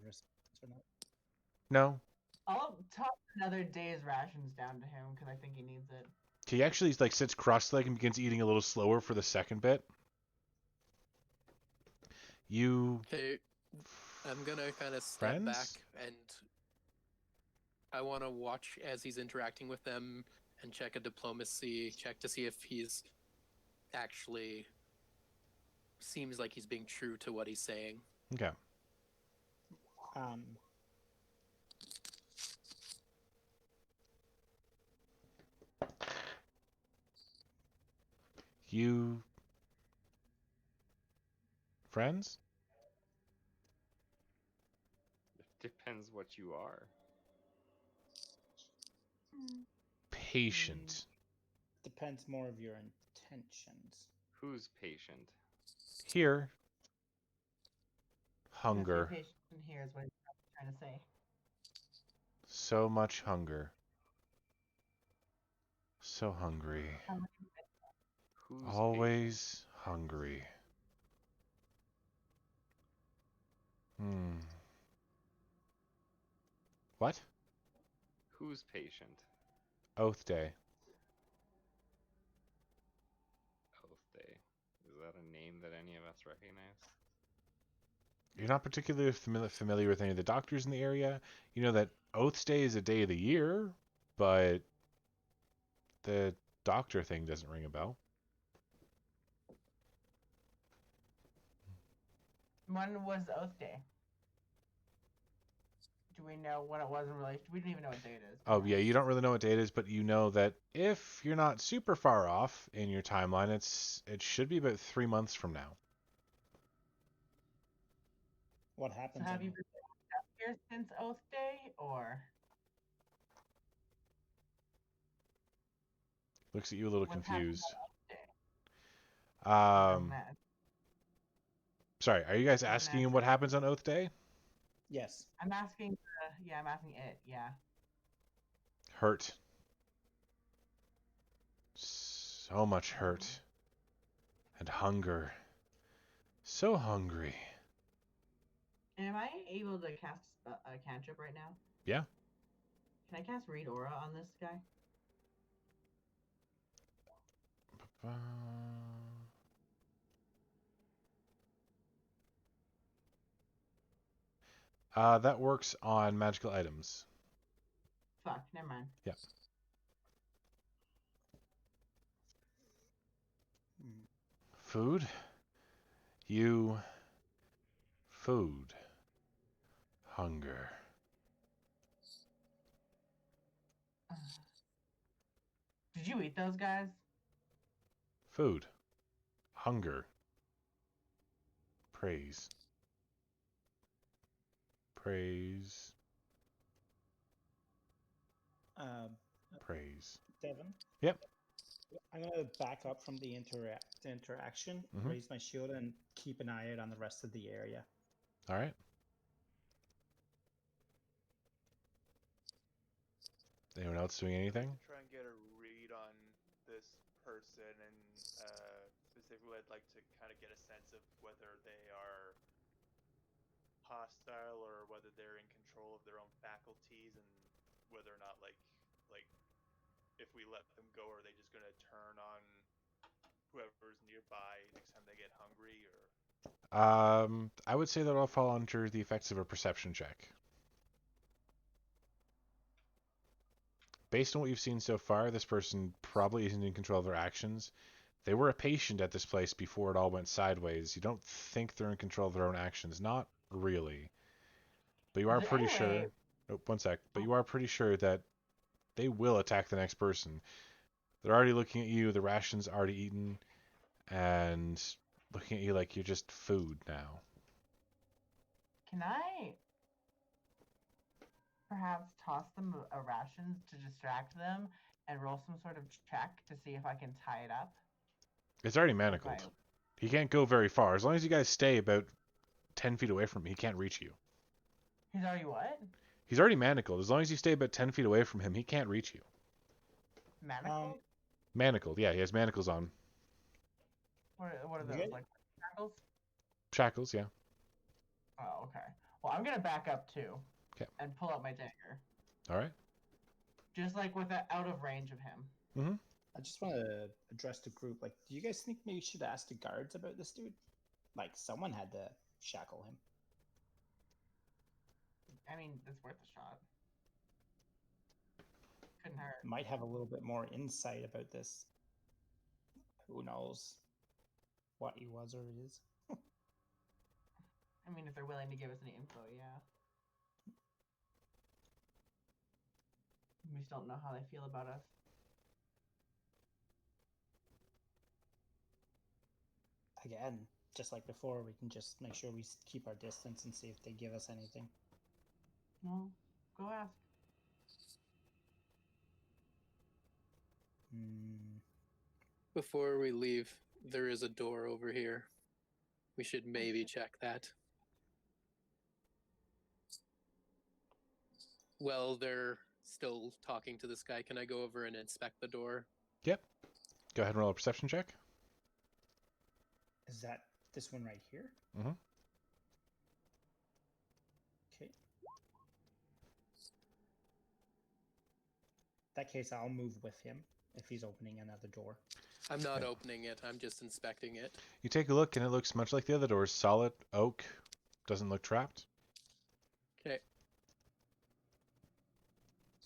no. I'll toss another day's rations down to him because I think he needs it. He actually like sits cross-legged and begins eating a little slower for the second bit. Okay, I'm gonna kind of step back and I want to watch as he's interacting with them and check a diplomacy check to see if he's actually seems like he's being true to what he's saying. Okay. Um, You friends? Depends what you are. Patient. depends more of your intentions. Who's patient? Here. I'm gonna say Hunger. patient here is what he's trying to say. So much hunger. So hungry. Who's patient? Always hungry. What? Who's patient? Oath Day. Oath Day. Is that a name that any of us recognize? You're not particularly familiar with any of the doctors in the area. You know that Oath Day is a day of the year, but the doctor thing doesn't ring a bell. When was Oath Day? Do we know when it was in relation? We don't even know what day it is. Oh yeah, you don't really know what day it is, but you know that if you're not super far off in your timeline, it should be about 3 months from now. What So happens? have on- you been up here since Oath Day, or Looks at you a little what's happened confused. on Oath Day? Sorry, are you guys I'm asking asking- what happens on Oath Day? Yes. I'm asking. Yeah, I'm asking it. Yeah. Hurt. So much hurt. And hunger. So hungry. Am I able to cast a cantrip right now? Yeah. Can I cast Read Aura on this guy? That works on magical items. Fuck, never mind. Yeah. Hmm. Food? Food. Hunger. Did you eat those guys? Food. Hunger. Praise. Praise. Praise. Devin? Yep. I'm going to back up from the interaction, Mhm. raise my shield, and keep an eye out on the rest of the area. All right. Anyone else doing anything? Try and get a read on this person, and specifically, I'd like to kind of get a sense of whether they are hostile or whether they're in control of their own faculties, and whether or not like if we let them go, are they just gonna turn on whoever's nearby next time they get hungry, or? I would say that I'll fall under the effects of a perception check. Based on what you've seen so far, this person probably isn't in control of their actions. They were a patient at this place before it all went sideways. You don't think they're in control of their own actions. Not really. But you are Is there pretty any sure... way- Oh, one sec. But you are pretty sure that they will attack the next person. They're already looking at you. The ration's already eaten. And looking at you like you're just food now. Can I perhaps toss them a ration to distract them and roll some sort of check to see if I can tie it up? It's already With manacled. my- He can't go very far. As long as you guys stay about 10 feet away from him, he can't reach you. He's already what? He's already manacled. As long as you stay about 10 feet away from him, he can't reach you. Manacled? Manacled, yeah, he has manacles on. What are those? Okay. Like shackles? Shackles, yeah. Oh, okay. Well, I'm gonna back up too. 'Kay. And pull out my dagger. All right. Just like with it out of range of him. I just want to address the group. Like, do you guys think maybe we should ask the guards about this dude? Like, someone had to shackle him. I mean, it's worth a shot. might have a little bit more insight about this. Who knows what he was or is? I mean, if they're willing to give us any info, yeah. We just don't know how they feel about us. Again, just like before, we can just make sure we keep our distance and see if they give us anything. Well, go ask. Before we leave, there is a door over here. We should maybe check that. Well, they're still talking to this guy. Can I go over and inspect the door? Yep. Go ahead and roll a perception check. Is that this one right here? Mm-hmm. Okay. In that case, I'll move with him if he's opening another door. I'm not Okay. opening it. I'm just inspecting it. You take a look, and it looks much like the other doors. Solid oak. Doesn't look trapped. Okay.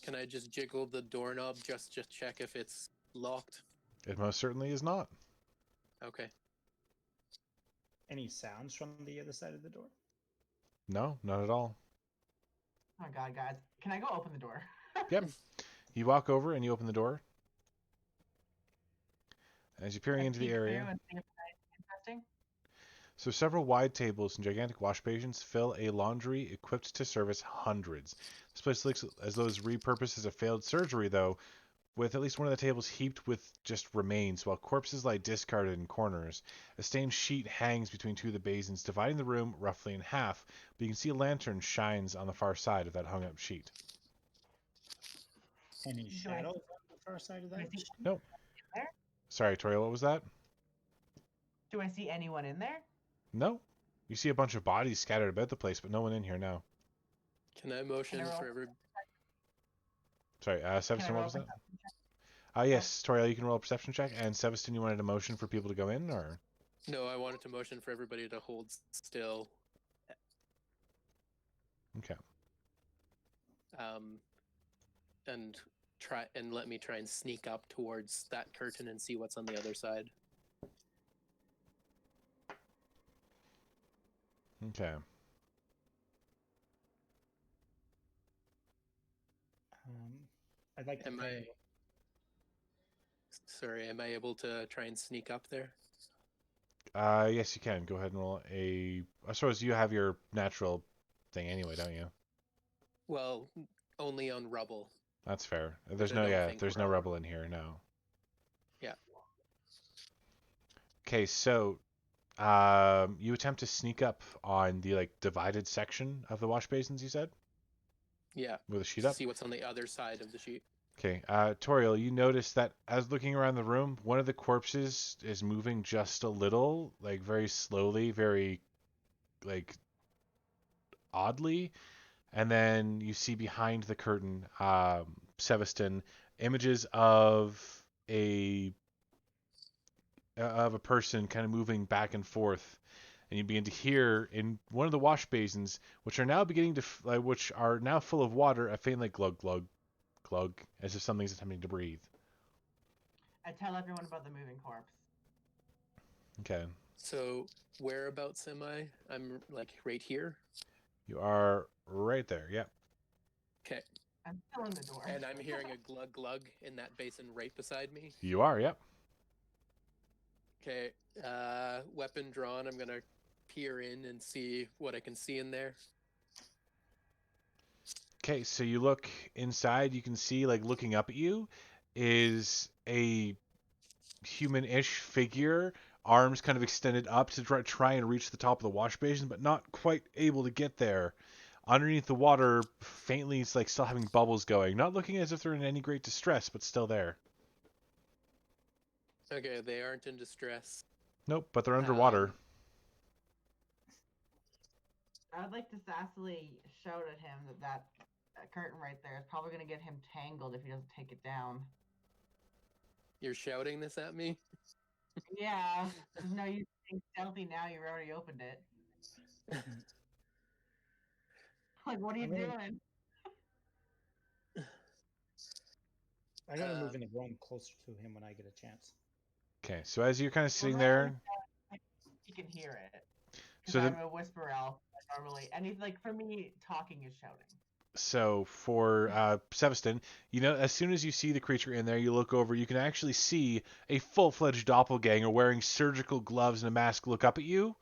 Can I just jiggle the doorknob just to check if it's locked? It most certainly is not. Okay. Any sounds from the other side of the door? No, not at all. Oh my god, guys. Can I go open the door? Yep. You walk over and you open the door. As you're peering into the Peek area, through and see if it's interesting. so several wide tables and gigantic wash basins fill a laundry equipped to service hundreds. This place looks as though it's repurposed as a failed surgery, though, with at least one of the tables heaped with just remains, while corpses lie discarded in corners. A stained sheet hangs between two of the basins, dividing the room roughly in half, but you can see a lantern shines on the far side of that hung-up sheet. Any Do I- shadows on the far side of Do I that? see Nope. in there? Sorry, Tori, what was that? Do I see anyone in there? No. You see a bunch of bodies scattered about the place, but no one in here now. Can I motion Can I roll for every... Sorry, Can I Seveston, what roll was that? perception check? Yes, Toriel, you can roll a perception check. And Seveston, you wanted a motion for people to go in, or? No, I wanted to motion for everybody to hold still. Okay. And let me try and sneak up towards that curtain and see what's on the other side. Okay. I'd like to Am think- Sorry, am I able to try and sneak up there? Yes, you can. Go ahead and roll a. I suppose you have your natural thing anyway, don't you? Well, only on rubble. That's fair. There's I no, don't think there's no rubble. rebel in here, no. Yeah. Okay, so, you attempt to sneak up on the divided section of the wash basins. You said Yeah. with a sheet up. See what's on the other side of the sheet. Okay, Toriel, you notice that as looking around the room, one of the corpses is moving just a little, very slowly, very, oddly. And then you see behind the curtain, Seveston, images of a person kind of moving back and forth. And you begin to hear in one of the wash basins, which are now beginning to, which are now full of water, a faint glug glug glug, as if something's attempting to breathe. I tell everyone about the moving corpse. Okay. So whereabouts am I? I'm right here. You are right there. Yep. Okay. I'm still in the door. And I'm hearing a glug glug in that basin right beside me. You are. Yep. Okay. Weapon drawn. I'm gonna peer in and see what I can see in there. Okay, so you look inside. You can see, looking up at you, is a human-ish figure, arms kind of extended up to try and reach the top of the wash basin, but not quite able to get there. Underneath the water, faintly, it's still having bubbles going. Not looking as if they're in any great distress, but still there. Okay, they aren't in distress. Nope, but they're underwater. I would like to sassily shout at him that curtain right there is probably going to get him tangled if he doesn't take it down. You're shouting this at me? Yeah. There's no use being stealthy now. You already opened it. What are you doing? I'm gonna move in the room closer to him when I get a chance. Okay, so as you're kind of sitting Well, there, you can hear it. so Because the I'm a whisper elf. Normally, anything like for me, talking is shouting. so for Seveston, you know, as soon as you see the creature in there, you look over, you can actually see a full-fledged doppelganger wearing surgical gloves and a mask look up at you,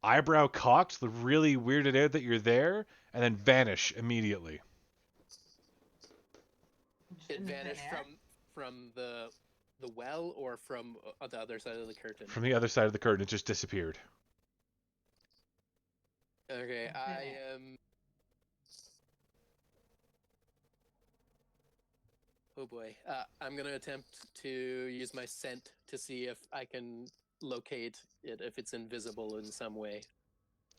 eyebrow cocked, really weirded out that you're there, and then vanish immediately. Just It in the thin vanished air? from the well or from the other side of the curtain. From the other side of the curtain, it just disappeared. Okay, Thin I air. am. Oh boy. I'm gonna attempt to use my scent to see if I can locate it if it's invisible in some way.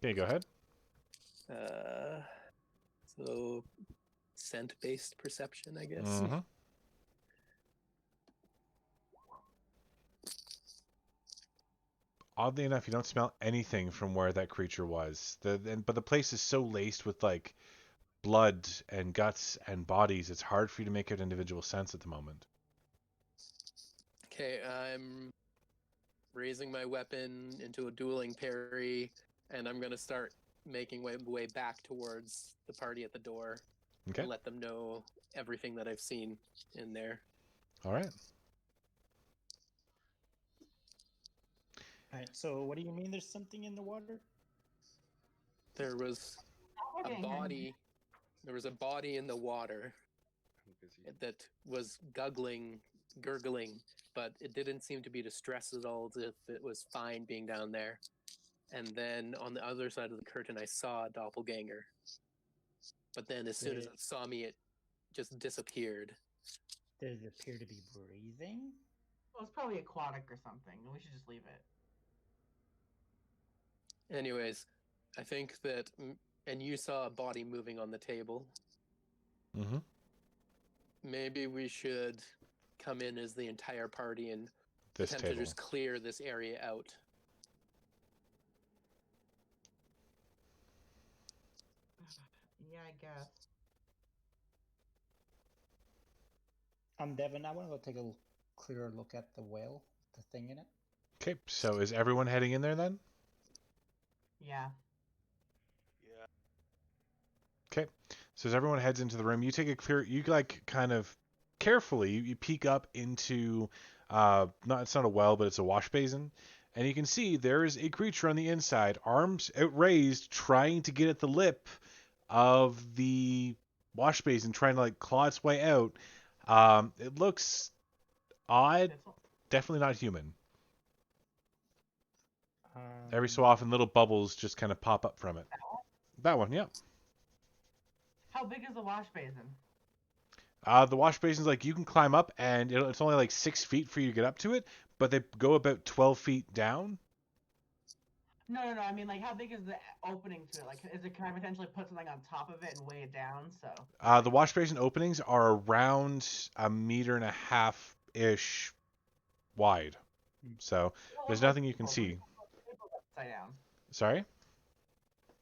Okay, go ahead. So scent-based perception, I guess. Mm-hmm. Oddly enough, you don't smell anything from where that creature was. But the place is so laced with like blood and guts and bodies, it's hard for you to make out individual scents at the moment. Okay, I'm raising my weapon into a dueling parry, and I'm gonna start making way back towards the party at the door Okay. to let them know everything that I've seen in there. All right. All right. So what do you mean? There's something in the water? There was a Doppelganger. body. There was a body in the water that was gurgling, but it didn't seem to be distressed at all, as if it was fine being down there. And then on the other side of the curtain, I saw a doppelganger. But then as soon as it saw me, it just disappeared. Does it appear to be breathing? Well, it's probably aquatic or something. We should just leave it. Anyways, I think that, and you saw a body moving on the table. Mm-hmm. Maybe we should come in as the entire party and This attempt table. to just clear this area out. Yeah, I guess. Devin, I want to go take a clearer look at the whale, the thing in it. Okay, so is everyone heading in there then? Yeah. Yeah. Okay, so as everyone heads into the room, you take a clear, you like kind of carefully, you peek up into, it's not a well, but it's a wash basin, and you can see there is a creature on the inside, arms outraised, trying to get at the lip of the wash basin, trying to like claw its way out. It looks odd, This one. definitely not human. Every so often, little bubbles just kind of pop up from it. That one, yeah. How big is the wash basin? The wash basin's like you can climb up, and it's only like 6 feet for you to get up to it, but they go about 12 feet down. No. I mean, like, how big is the opening to it? Like, can I potentially put something on top of it and weigh it down? So. The wash basin openings are around 1.5 meters ish wide, so there's nothing you can see. Upside down. Sorry?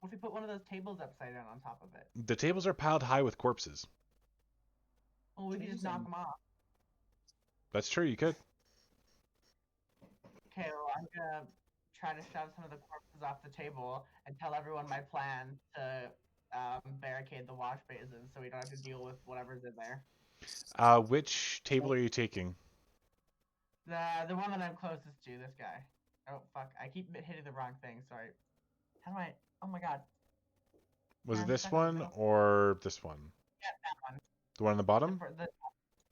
What if we put one of those tables upside down on top of it? The tables are piled high with corpses. Well, we could just knock them off. That's true, you could. Okay, well, I'm gonna try to shove some of the corpses off the table and tell everyone my plan to barricade the wash basin so we don't have to deal with whatever's in there. Which table are you taking? The one that I'm closest to, this guy. Oh, fuck. I keep hitting the wrong thing, sorry. How do I... Oh my god. Was Yeah, it I'm this stuck on the one middle. or this one? Yeah, that one. The one on the bottom? The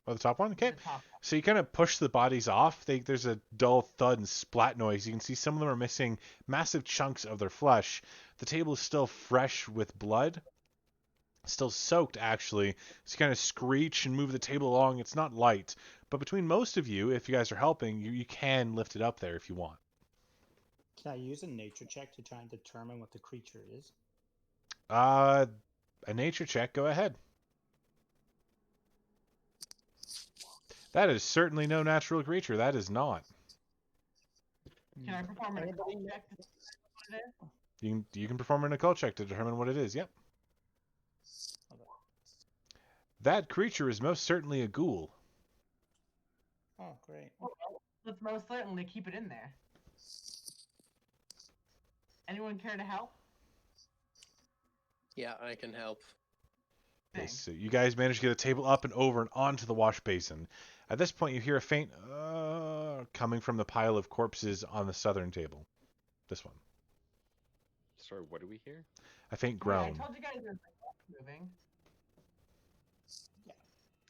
Or the top one? Okay. the top one. So you kind of push the bodies off. There's a dull thud and splat noise. You can see some of them are missing massive chunks of their flesh. The table is still fresh with blood. Still soaked, actually. So you kind of screech and move the table along. It's not light. But between most of you, if you guys are helping, you can lift it up there if you want. Can I use a nature check to try and determine what the creature is? A nature check. Go ahead. That is certainly no natural creature. That is not. Can I perform an occult check to see what it is? You can perform an occult check to determine what it is. Yep. That creature is most certainly a ghoul. Oh, great. Well, let's most certainly keep it in there. Anyone care to help? Yeah, I can help. Okay, Thanks. so you guys manage to get a table up and over and onto the wash basin. At this point, you hear a faint coming from the pile of corpses on the southern table. This one. Sorry, what do we hear? A faint Hey, I groan. told you guys there's like moving.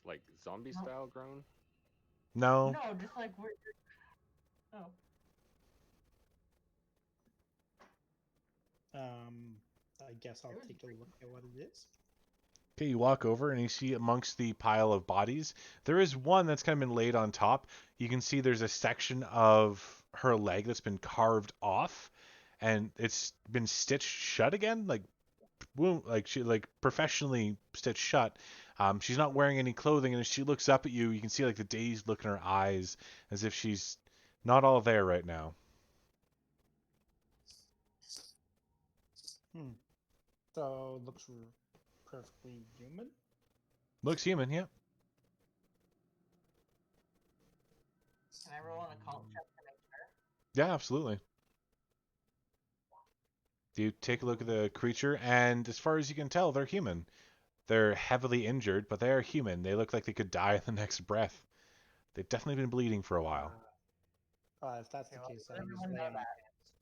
Like zombie No. style groan? No. No, just like we're. Oh. I guess I'll take a look at what it is. Okay, you walk over and you see amongst the pile of bodies, there is one that's kind of been laid on top. You can see there's a section of her leg that's been carved off, and it's been stitched shut again, like wound, like professionally stitched shut. She's not wearing any clothing, and as she looks up at you, you can see like the dazed look in her eyes, as if she's not all there right now. So it looks perfectly human. Looks human, yeah. Can I roll an occult check to make sure? Yeah, absolutely. You take a look at the creature, and as far as you can tell, they're human. They're heavily injured, but they are human. They look like they could die in the next breath. They've definitely been bleeding for a while. If that's the Okay, well, case, let I use everyone lay know on that. hands.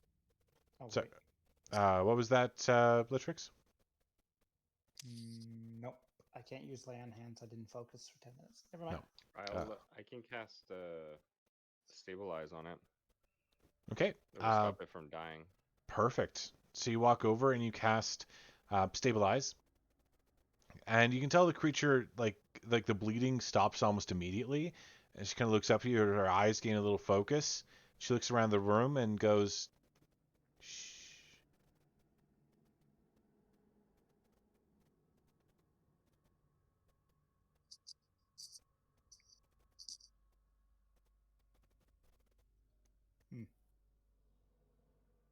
Oh, So, wait. what was that, Blitrix? Nope. I can't use lay on hands. I didn't focus for 10 minutes. Never mind. No. I can cast stabilize on it. Okay. It'll stop it from dying. Perfect. So you walk over and you cast stabilize, and you can tell the creature like the bleeding stops almost immediately, and she kind of looks up at you. Her eyes gain a little focus. She looks around the room and goes, "Shh."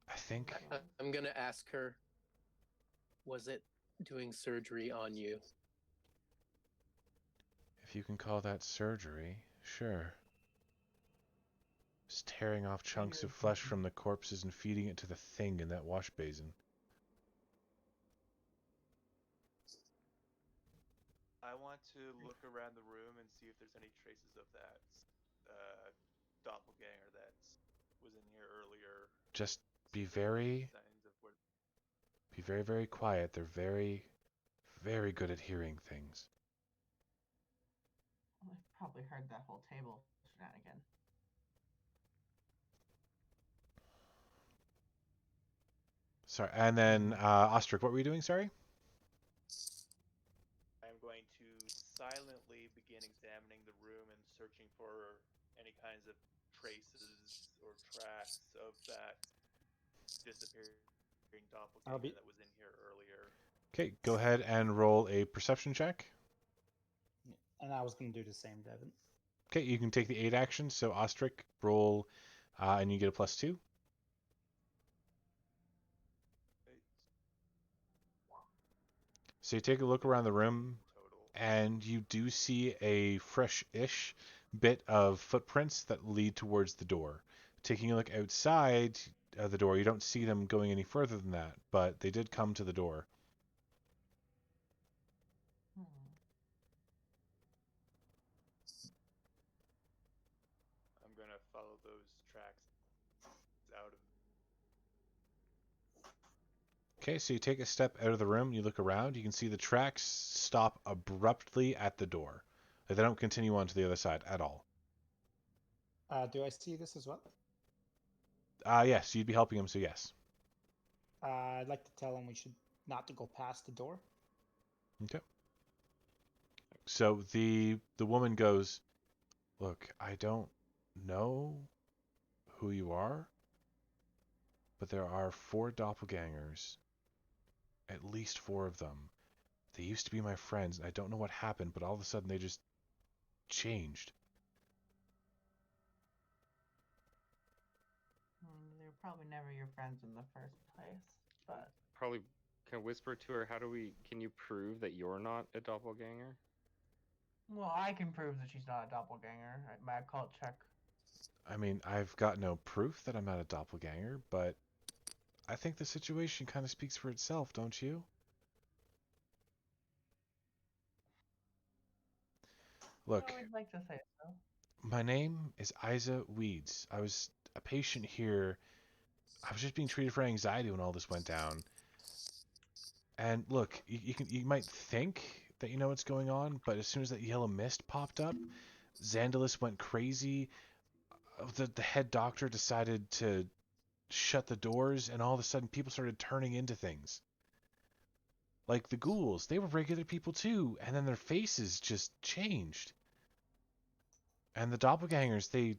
I think I'm gonna ask her, was it doing surgery on you? if you can call that surgery, sure. Just tearing off chunks of flesh from the corpses and feeding it to the thing in that wash basin. I want to look around the room and see if there's any traces of that doppelganger that was in here earlier. Just See be if there's any very, signs of where... very quiet. They're very, very good at hearing things. Well, I've probably heard that whole table shenanigan. Sorry, and then Ostrich, what were you doing? Sorry. I'm going to silently begin examining the room and searching for any kinds of traces or tracks of that disappearing doppelganger that was in here earlier. Okay, go ahead and roll a perception check. And I was going to do the same, Devin. Okay, you can take the 8 actions. So Ostrich, roll, and you get a +2. So you take a look around the room, and you do see a fresh-ish bit of footprints that lead towards the door. Taking a look outside the door, you don't see them going any further than that, but they did come to the door. I'm going to follow those tracks out of... Okay, so you take a step out of the room, you look around, you can see the tracks stop abruptly at the door. They don't continue on to the other side at all. Do I see this as well? Yes, you'd be helping him, so yes. I'd like to tell him we should not to go past the door. Okay. So the woman goes, "Look, I don't know who you are, but there are 4 doppelgangers. At least 4 of them. They used to be my friends, and I don't know what happened, but all of a sudden they just changed." They were probably never your friends in the first place, but Probably can whisper to her, can you prove that you're not a doppelganger? Well, I can prove that she's not a doppelganger. My occult check. I mean, I've got no proof that I'm not a doppelganger, but I think the situation kind of speaks for itself, don't you? Look, I would like to say so. my name is Isa Weeds. I was a patient here. I was just being treated for anxiety when all this went down. And look, you might think that you know what's going on, but as soon as that yellow mist popped up, Xandalus went crazy. The head doctor decided to shut the doors, and all of a sudden people started turning into things. Like the ghouls, they were regular people too, and then their faces just changed. And the doppelgangers, they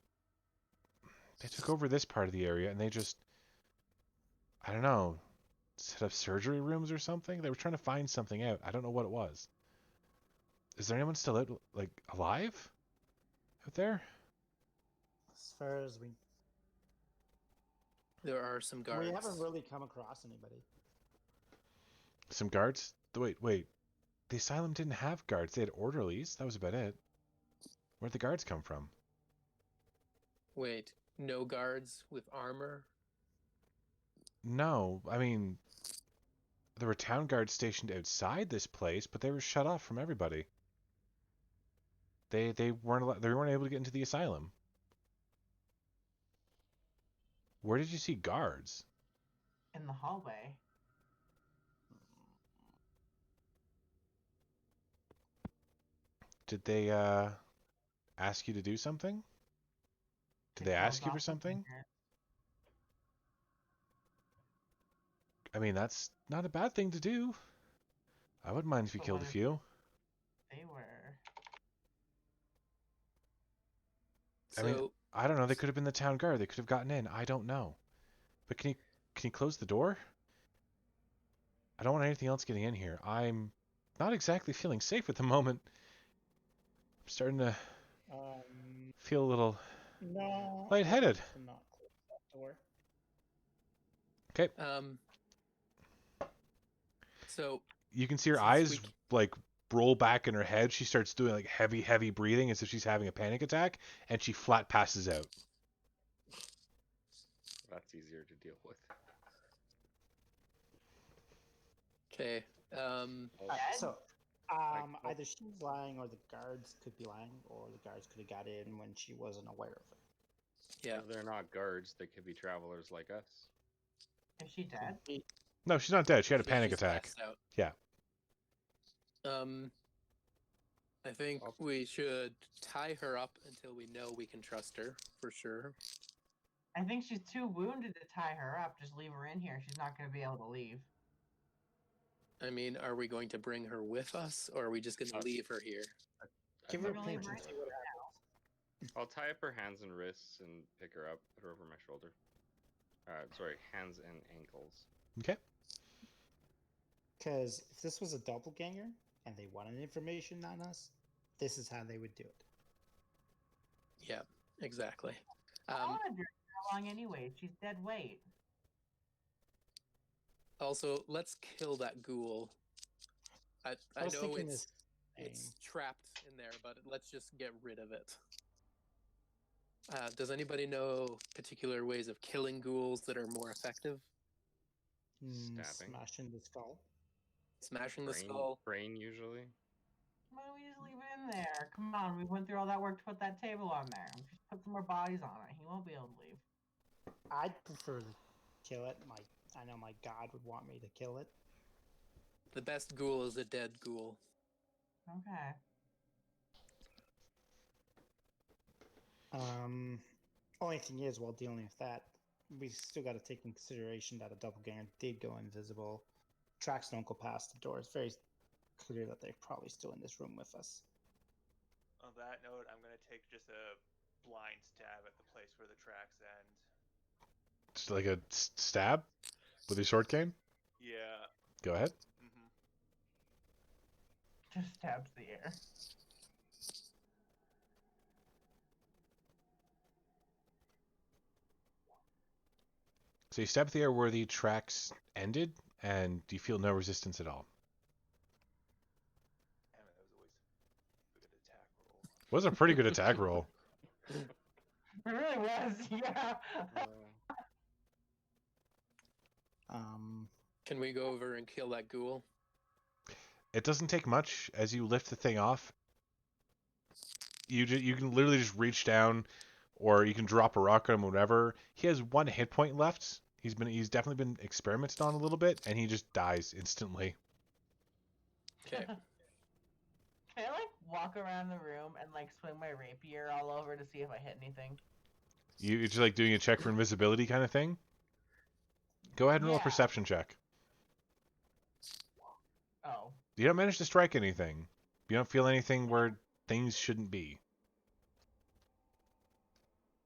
took over this part of the area, and they just, I don't know, set up surgery rooms or something. They were trying to find something out. I don't know what it was. Is there anyone still out, like, alive out there? As far as There are some guards. we haven't really come across anybody. Some guards? Wait. The asylum didn't have guards. They had orderlies. That was about it. Where'd the guards come from? Wait, no guards with armor? No, I mean, there were town guards stationed outside this place, but they were shut off from everybody. They weren't able to get into the asylum. Where did you see guards? In the hallway. Did they ask you to do something? Did they ask you for something? I mean, that's not a bad thing to do. I wouldn't mind if you But killed a what if- few. They were. I mean, So, I don't know. They could have been the town guard. They could have gotten in. I don't know. But can you close the door? I don't want anything else getting in here. I'm not exactly feeling safe at the moment. I'm starting to feel a little No. lightheaded. To not close that door. Okay. So You can see her since eyes like roll back in her head. She starts doing like heavy breathing as if she's having a panic attack, and she flat passes out. That's easier to deal with. okay. So, Like, either she's lying, or the guards could be lying, or the guards could have got in when she wasn't aware of it. Yeah. They're not guards. They could be travelers like us. Is she dead? No, she's not dead. She had a Yeah, panic she's attack. passed out. Yeah. I think we should tie her up until we know we can trust her for sure. I think she's too wounded to tie her up. Just leave her in here. She's not going to be able to leave. I mean, are we going to bring her with us, or are we just going to leave her here? Give her a We're gonna leave pinch her and in see what happens. I'll tie up her hands and wrists and pick her up, put her over my shoulder. Sorry, hands and ankles. Okay. Because if this was a doppelganger and they wanted information on us, this is how they would do it. Yeah, exactly. I want to drag her along anyway. She's dead weight. Also, let's kill that ghoul. I was know thinking it's the same. trapped in there, but let's just get rid of it. Does anybody know particular ways of killing ghouls that are more effective? Stabbing. Smashing the skull. Smashing the skull. Brain usually. Why don't we just leave it in there? Come on, we went through all that work to put that table on there. Just put some more bodies on it. He won't be able to leave. I'd prefer to kill it. I know my god would want me to kill it. The best ghoul is a dead ghoul. Okay. Only thing is, while dealing with that, we still got to take in consideration that a doppelganger did go invisible. Tracks don't go past the door. It's very clear that they're probably still in this room with us. On that note, I'm going to take just a blind stab at the place where the tracks end. Just like a stab with your sword cane? Yeah. Go ahead. Just stabs the air. So you stab the air where the tracks ended, and you feel no resistance at all. Damn it, that was always a good attack Was a pretty good attack roll. It really was, yeah. Can we go over and kill that ghoul? It doesn't take much as you lift the thing off. You can literally just reach down, or you can drop a rock on him, or whatever. He has 1 hit point left. He's definitely been experimented on a little bit, and he just dies instantly. Okay. Can I like walk around the room and like swing my rapier all over to see if I hit anything? You're just like doing a check for invisibility kind of thing. Go ahead and roll a Yeah. perception check. Oh. You don't manage to strike anything. You don't feel anything where things shouldn't be.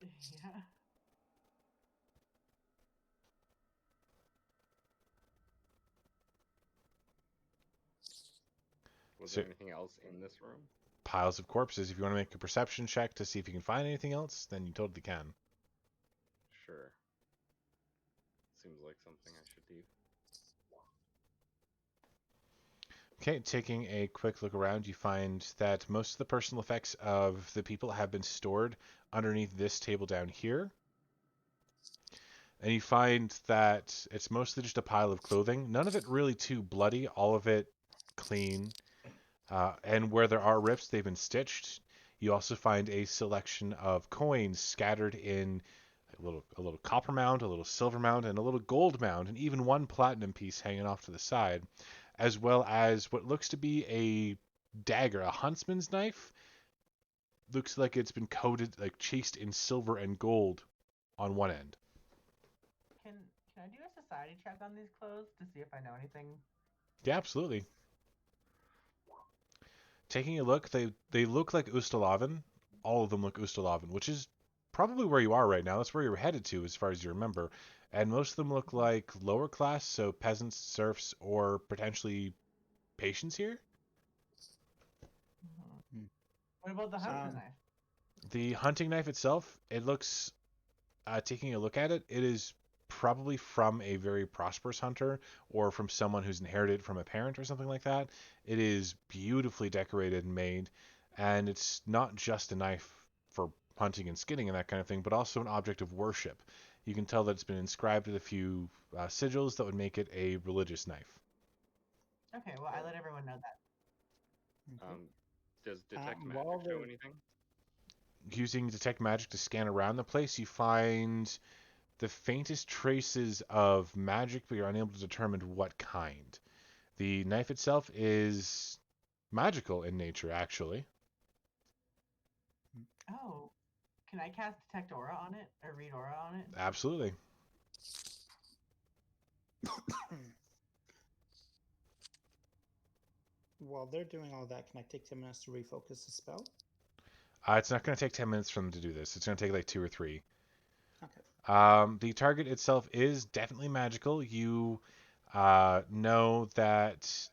Yeah. Was So- there anything else in this room? Piles of corpses. If you want to make a perception check to see if you can find anything else, then you totally can. Sure. Seems like something I should do. Okay, taking a quick look around, you find that most of the personal effects of the people have been stored underneath this table down here. And you find that it's mostly just a pile of clothing. None of it really too bloody, all of it clean. And where there are rips, they've been stitched. You also find a selection of coins scattered in a little copper mound, a little silver mound, and a little gold mound, and even 1 platinum piece hanging off to the side, as well as what looks to be a dagger, a huntsman's knife. Looks like it's been coated, like chased in silver and gold on one end. Can I do a society check on these clothes to see if I know anything? Yeah, absolutely. Taking a look, they look like Ustalavan. All of them look Ustalavan, which is probably where you are right now. That's where you're headed to, as far as you remember. And most of them look like lower class, so peasants, serfs, or potentially patients here. Mhm. What about the hunting knife? The hunting knife itself, it looks, taking a look at it, it is probably from a very prosperous hunter or from someone who's inherited it from a parent or something like that. It is beautifully decorated and made, and it's not just a knife for hunting and skinning and that kind of thing, but also an object of worship. You can tell that it's been inscribed with a few sigils that would make it a religious knife. Okay, well I let everyone know that. Does detect magic while show they're- anything? Using detect magic to scan around the place, you find the faintest traces of magic, but you're unable to determine what kind. The knife itself is magical in nature, actually. Oh, can I cast detect aura on it or read aura on it? Absolutely. While they're doing all that, can I take 10 minutes to refocus the spell? It's not going to take 10 minutes for them to do this. It's going to take like 2 or 3. Okay. The target itself is definitely magical. You know that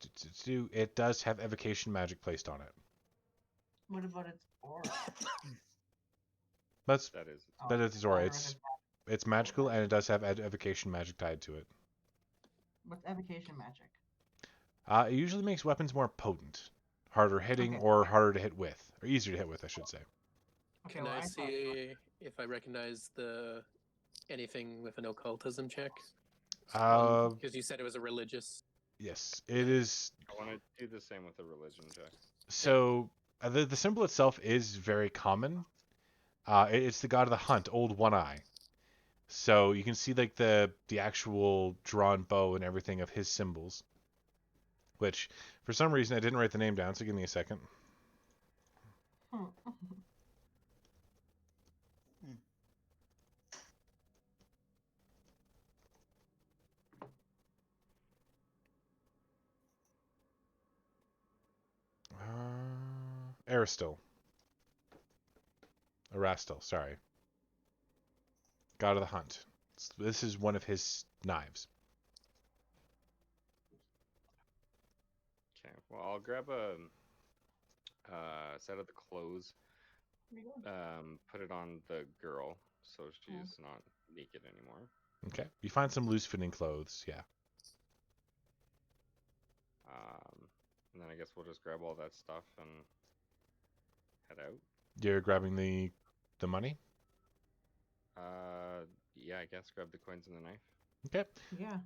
it does have evocation magic placed on it. What about its aura? That is Oh, that is its aura. I don't know if It's magical, and it does have evocation magic tied to it. What's evocation magic? It usually makes weapons more potent, harder hitting, Okay. or harder to hit with, or easier to hit with, I should say. Okay, Can well, I thought- see if I recognize anything with an occultism check? Uh, Because you said it was a religious. yes, it is. I want to do the same with a religion check. So the symbol itself is very common. It's the god of the hunt, Old One Eye. So you can see like the actual drawn bow and everything of his symbols. Which, for some reason, I didn't write the name down. So give me a second. Aristil. Arastil, sorry. God of the Hunt. This is one of his knives. Okay, well, I'll grab a set of the clothes, put it on the girl so she's not naked anymore. Okay. You find some loose fitting clothes, yeah. And then I guess we'll just grab all that stuff and head out. You're grabbing the money. Yeah, I guess grab the coins and the knife. Okay. Yeah.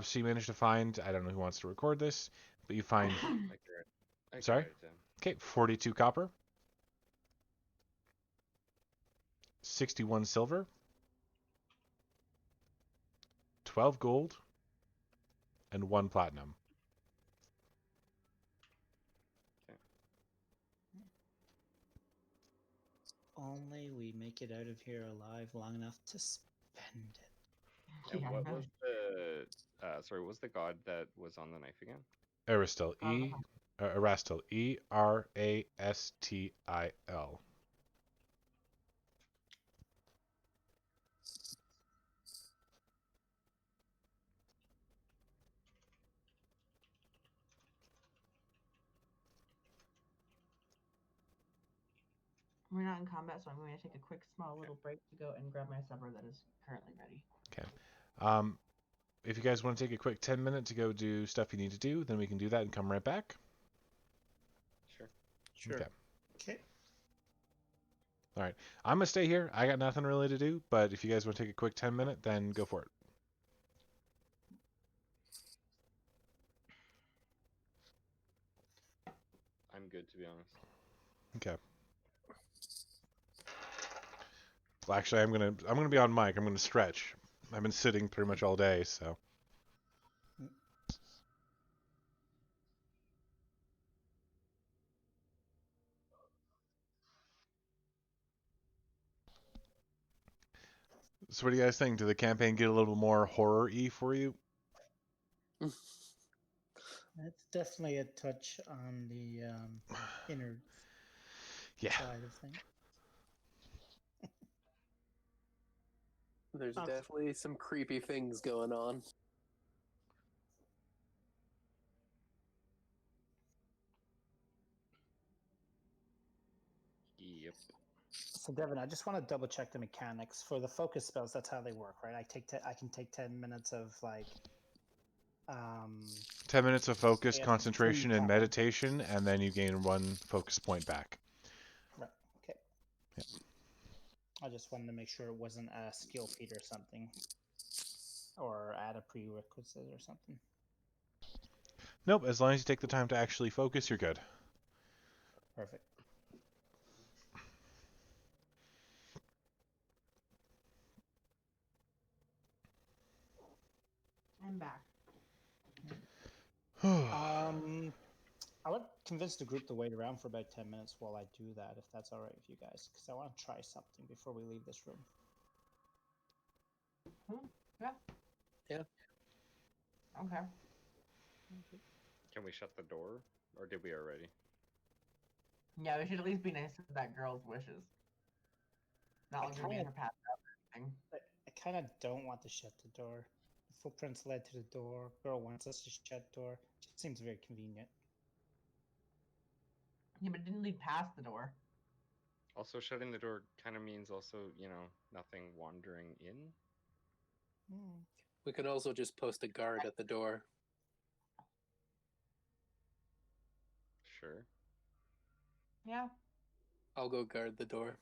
So you managed to find. I don't know who wants to record this, but you find. I can Sorry? write it down. Okay, 42 copper, 61 silver, 12 gold, and 1 platinum. Only we make it out of here alive long enough to spend it. And Yeah, what no. was the sorry, what was the god that was on the knife again? Aristil. Oh. Erastil. Erastil. We're not in combat, so I'm going to take a quick, small little break to go and grab my supper that is currently ready. Okay. If you guys want to take a quick 10-minute to go do stuff you need to do, then we can do that and come right back. Sure. Sure. Okay. Okay. All right. I'm going to stay here. I got nothing really to do, but if you guys want to take a quick 10-minute, then go for it. I'm good, to be honest. Okay. Well, actually, I'm gonna be on mic. I'm gonna stretch. I've been sitting pretty much all day, so. So what do you guys think? Did the campaign get a little more horror-y for you? That's definitely a touch on the inner Yeah. side of things. There's Okay. definitely some creepy things going on. Yep. So Devin, I just want to double check the mechanics for the focus spells. That's how they work, right? I can take 10 minutes of like 10 minutes of focus, I have concentration, 3 and time. meditation, and then you gain 1 focus point back. Right. Okay. Yeah. I just wanted to make sure it wasn't a skill feat or something, or add a prerequisite or something. Nope. As long as you take the time to actually focus, you're good. Perfect. I'm back. I would convince the group to wait around for about 10 minutes while I do that, if that's all right with you guys, because I want to try something before we leave this room. Yeah. Yeah. Okay. Can we shut the door, or did we already? Yeah, we should at least be nice to that girl's wishes. Not I like we're being her path out or anything. I kind of don't want to shut the door. The footprints led to the door. Girl wants us to shut door. It seems very convenient. Yeah, but it didn't lead past the door. Also, shutting the door kind of means also, nothing wandering in. We could also just post a guard at the door. Sure. Yeah. I'll go guard the door.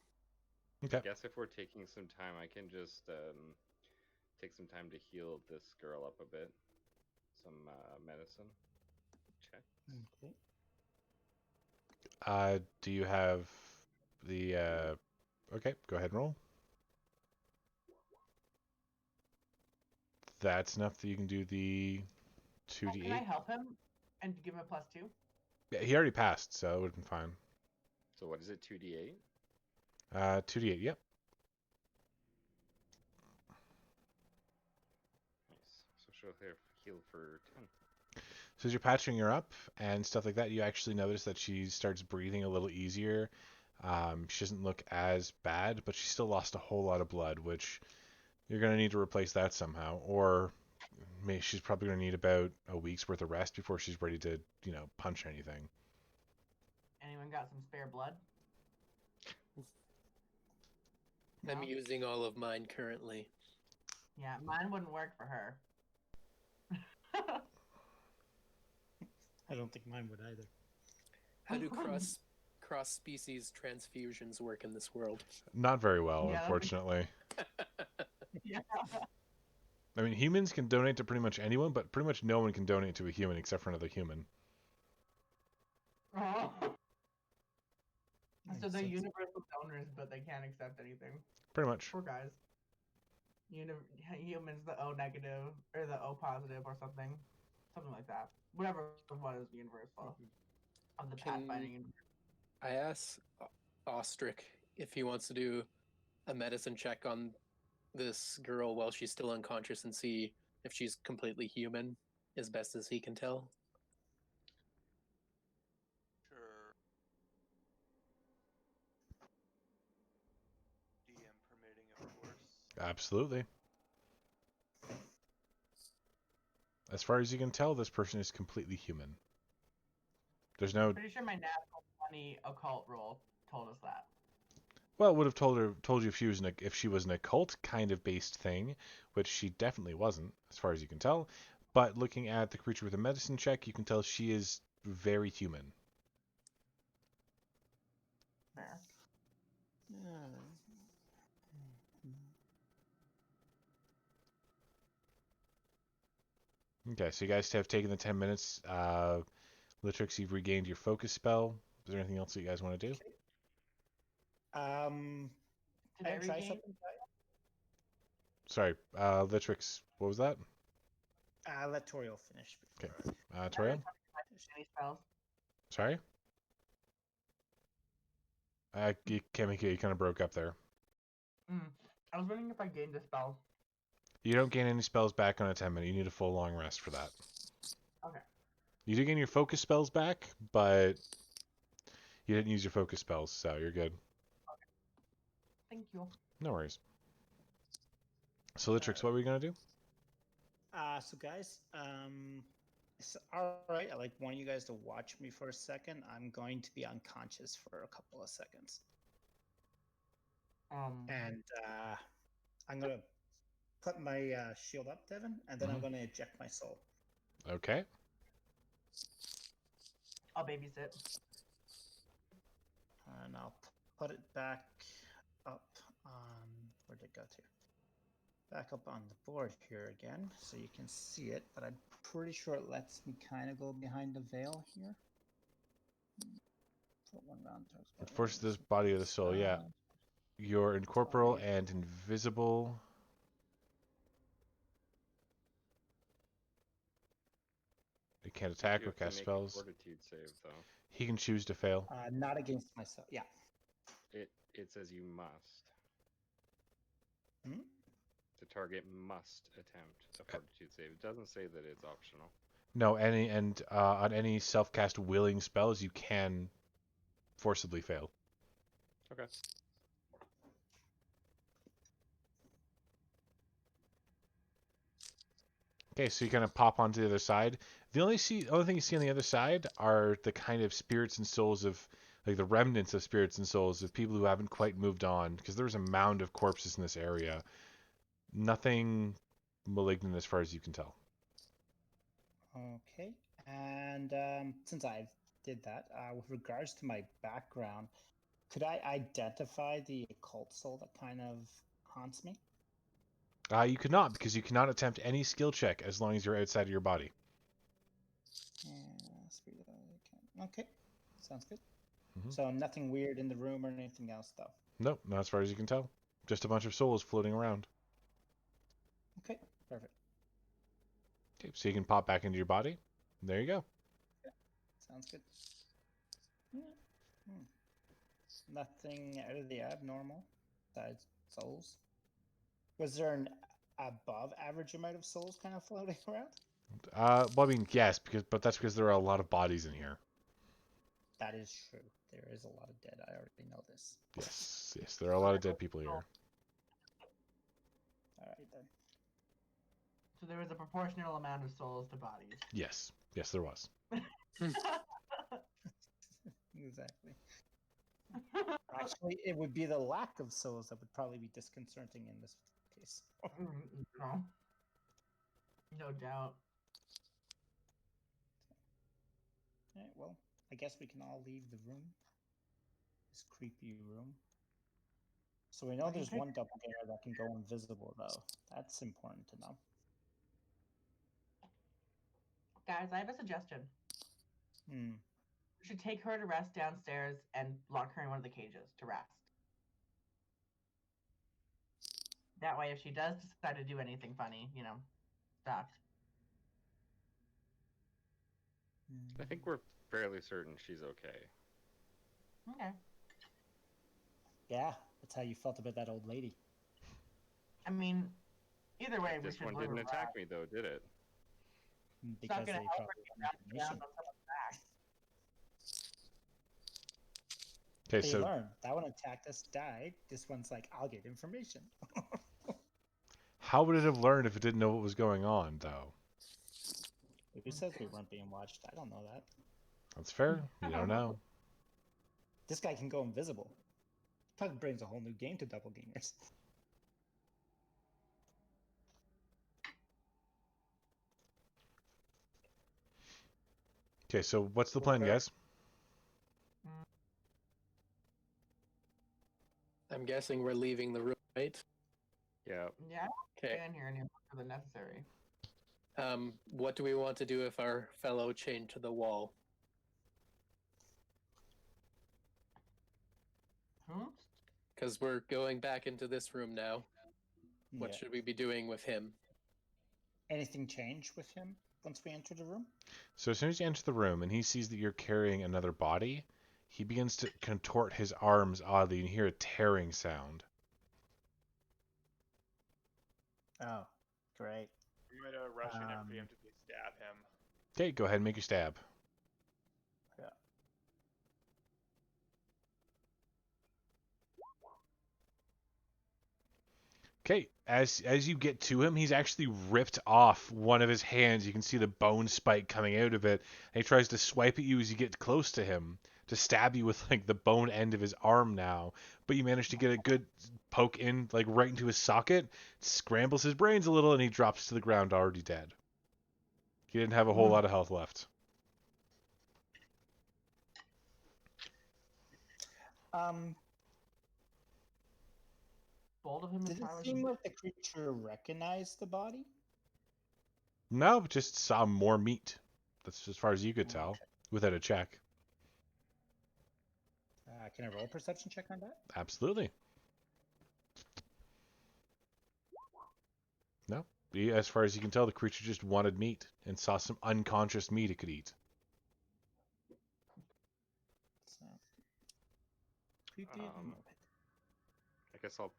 Okay. I guess if we're taking some time, I can just take some time to heal this girl up a bit. Some medicine. Check. Okay. Do you have the? Okay, go ahead and roll. That's enough that you can do the 2d8. Can I help him and give him a +2? Yeah, he already passed, so it would have been fine. So what is it? 2d8. 2d8. Yep. Nice. So she'll heal for 10. So as you're patching her up and stuff like that, you actually notice that she starts breathing a little easier. She doesn't look as bad, but she still lost a whole lot of blood, which you're going to need to replace that somehow. Or she's probably going to need about a week's worth of rest before she's ready to, punch anything. Anyone got some spare blood? I'm No? using all of mine currently. Yeah, mine wouldn't work for her. I don't think mine would either. How do cross-species transfusions work in this world? Not very well, Yeah. unfortunately. Yeah. I mean, humans can donate to pretty much anyone, but pretty much no one can donate to a human except for another human. Oh. So Makes they're sense. universal donors, but they can't accept anything. Pretty much. Poor guys. Humans, the O negative or the O positive or something like that. Whatever one is universal of the Can pathfinding universe. I ask Ostrich if he wants to do a medicine check on this girl while she's still unconscious and see if she's completely human, as best as he can tell? Sure. DM permitting, of course. Absolutely. As far as you can tell, this person is completely human. There's no. Pretty sure my natural 20 occult roll told us that. Well, it would have told you if she was an occult kind of based thing, which she definitely wasn't, as far as you can tell. But looking at the creature with a medicine check, you can tell she is very human. There. Okay, so you guys have taken the 10 minutes. Litrix, you've regained your focus spell. Is there anything else that you guys want to do? Did I I can try regain? something. Sorry, Litrix, what was that? Let Toriel finish. Okay. I Toriel? didn't finish any spells. Sorry? You can't make it. You kind of broke up there. I was wondering if I gained a spell. You don't gain any spells back on a 10-minute. You need a full long rest for that. Okay. You do gain your focus spells back, but you didn't use your focus spells, so you're good. Thank you. No worries. So, Litrix, what were you going to do? So guys, it's all right. I like want you guys to watch me for a second. I'm going to be unconscious for a couple of seconds, and I'm gonna put my shield up, Devin, and then I'm gonna eject my soul. Okay. I'll babysit. And I'll put it back up on, where'd it go to? Back up on the board here again, so you can see it, but I'm pretty sure it lets me kind of go behind the veil here. Put one round It forces this body of the soul, yeah. You're incorporeal and invisible. He can't attack You or have to cast make a spells. fortitude save, though. He can choose to fail. Not against myself. Yeah. It says you must. Hmm? The target must attempt a fortitude save. It doesn't say that it's optional. No, on any self-cast willing spells, you can forcibly fail. Okay. Okay, so you kind of pop onto the other side. The only thing you see on the other side are the kind of spirits and souls of, like the remnants of spirits and souls of people who haven't quite moved on, because there's a mound of corpses in this area. Nothing malignant as far as you can tell. Okay. And since I did that, with regards to my background, could I identify the occult soul that kind of haunts me? You could not, because you cannot attempt any skill check as long as you're outside of your body. Okay, sounds good. Mhm. So nothing weird in the room or anything else, though. Nope, not as far as you can tell. Just a bunch of souls floating around. Okay, perfect. Okay, so you can pop back into your body. There you go. Sounds good. Yeah. Nothing out of the abnormal besides souls. Was there an above average amount of souls kind of floating around? Well, I mean, yes, but that's because there are a lot of bodies in here. That is true. There is a lot of dead. I already know this. Yes, there are a lot of dead people here. All right then. So there was a proportional amount of souls to bodies. Yes, there was. Exactly. Actually, it would be the lack of souls that would probably be disconcerting in this case. No. No doubt. All right, well, I guess we can all leave the room. This creepy room. So we know Well, he there's could- one doppelganger that can go invisible, though. That's important to know. Guys, I have a suggestion. Hmm. We should take her to rest downstairs and lock her in one of the cages to rest. That way, if she does decide to do anything funny, stuff. I think we're fairly certain she's okay. Okay. Yeah, that's how you felt about that old lady. I mean, either way, we This should one let her didn't attack rest. me though, did it? It's not Because they going to help her probably get have wrapped around information. on someone's back. Okay, They so learn. That one attacked us, died. This one's like, I'll get information. how would it have learned if it didn't know what was going on, though? Who says we weren't being watched? I don't know that. That's fair. You don't know. This guy can go invisible. Probably brings a whole new game to doppelgangers. Okay, so what's the plan, guys? I'm guessing we're leaving the room, right? Yeah. Yeah, Okay. stay in here and for the necessary. What do we want to do if our fellow chained to the wall? Because we're going back into this room now. What Yeah. should we be doing with him? Anything change with him once we enter the room? So as soon as you enter the room and he sees that you're carrying another body, he begins to contort his arms oddly and you hear a tearing sound. Oh, great. I'm going to rush in and preemptively stab him. Okay, go ahead and make your stab. Yeah. Okay, as you get to him, he's actually ripped off one of his hands. You can see the bone spike coming out of it. And he tries to swipe at you as you get close to him to stab you with like the bone end of his arm now. But you manage to get a good poke in, like right into his socket, scrambles his brains a little, and he drops to the ground already dead. He didn't have a whole lot of health left. Bold of him to Did it try what seem he like the creature recognized the body? No, just saw more meat. That's as far as you could tell, Okay. without a check. Can I roll a perception check on that? Absolutely. No. As far as you can tell, the creature just wanted meat and saw some unconscious meat it could eat. So, creepy. I guess I'll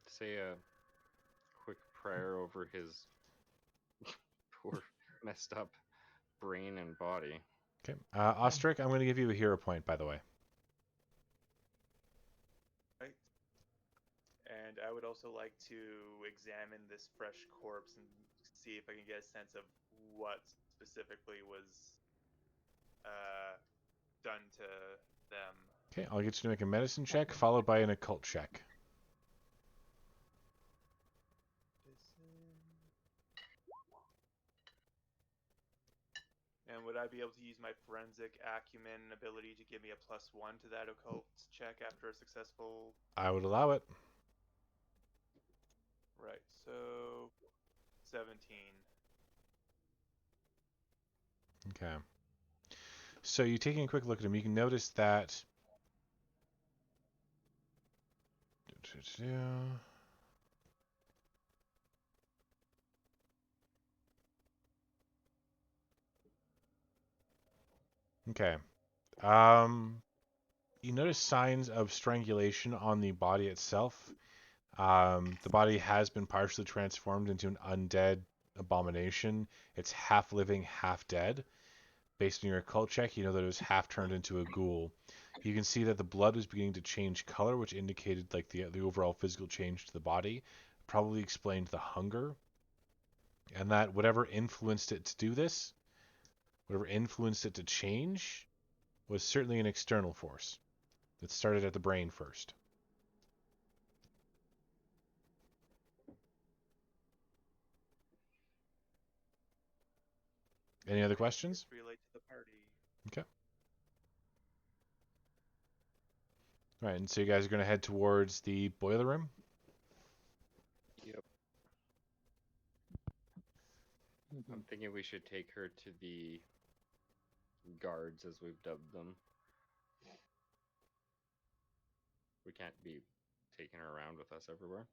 say a quick prayer over his poor, messed up brain and body. Okay. Ostrich, I'm going to give you a hero point, by the way. Right. And I would also like to examine this fresh corpse and see if I can get a sense of what specifically was done to them. Okay, I'll get you to make a medicine check, followed by an occult check. And would I be able to use my forensic acumen ability to give me a +1 to that occult check after a successful? I would allow it. Right, so 17. Okay. So you taking a quick look at him, you can notice that okay. You notice signs of strangulation on the body itself. The body has been partially transformed into an undead abomination. It's half living, half dead. Based on your occult check, you know that it was half turned into a ghoul. You can see that the blood was beginning to change color, which indicated like the overall physical change to the body. Probably explained the hunger. And that whatever influenced it to do this, whatever influenced it to change, was certainly an external force. It started at the brain first. Any other questions? Relate to the party. Okay. Right, and so you guys are going to head towards the boiler room? Yep. I'm thinking we should take her to the guards, as we've dubbed them. We can't be taking her around with us everywhere.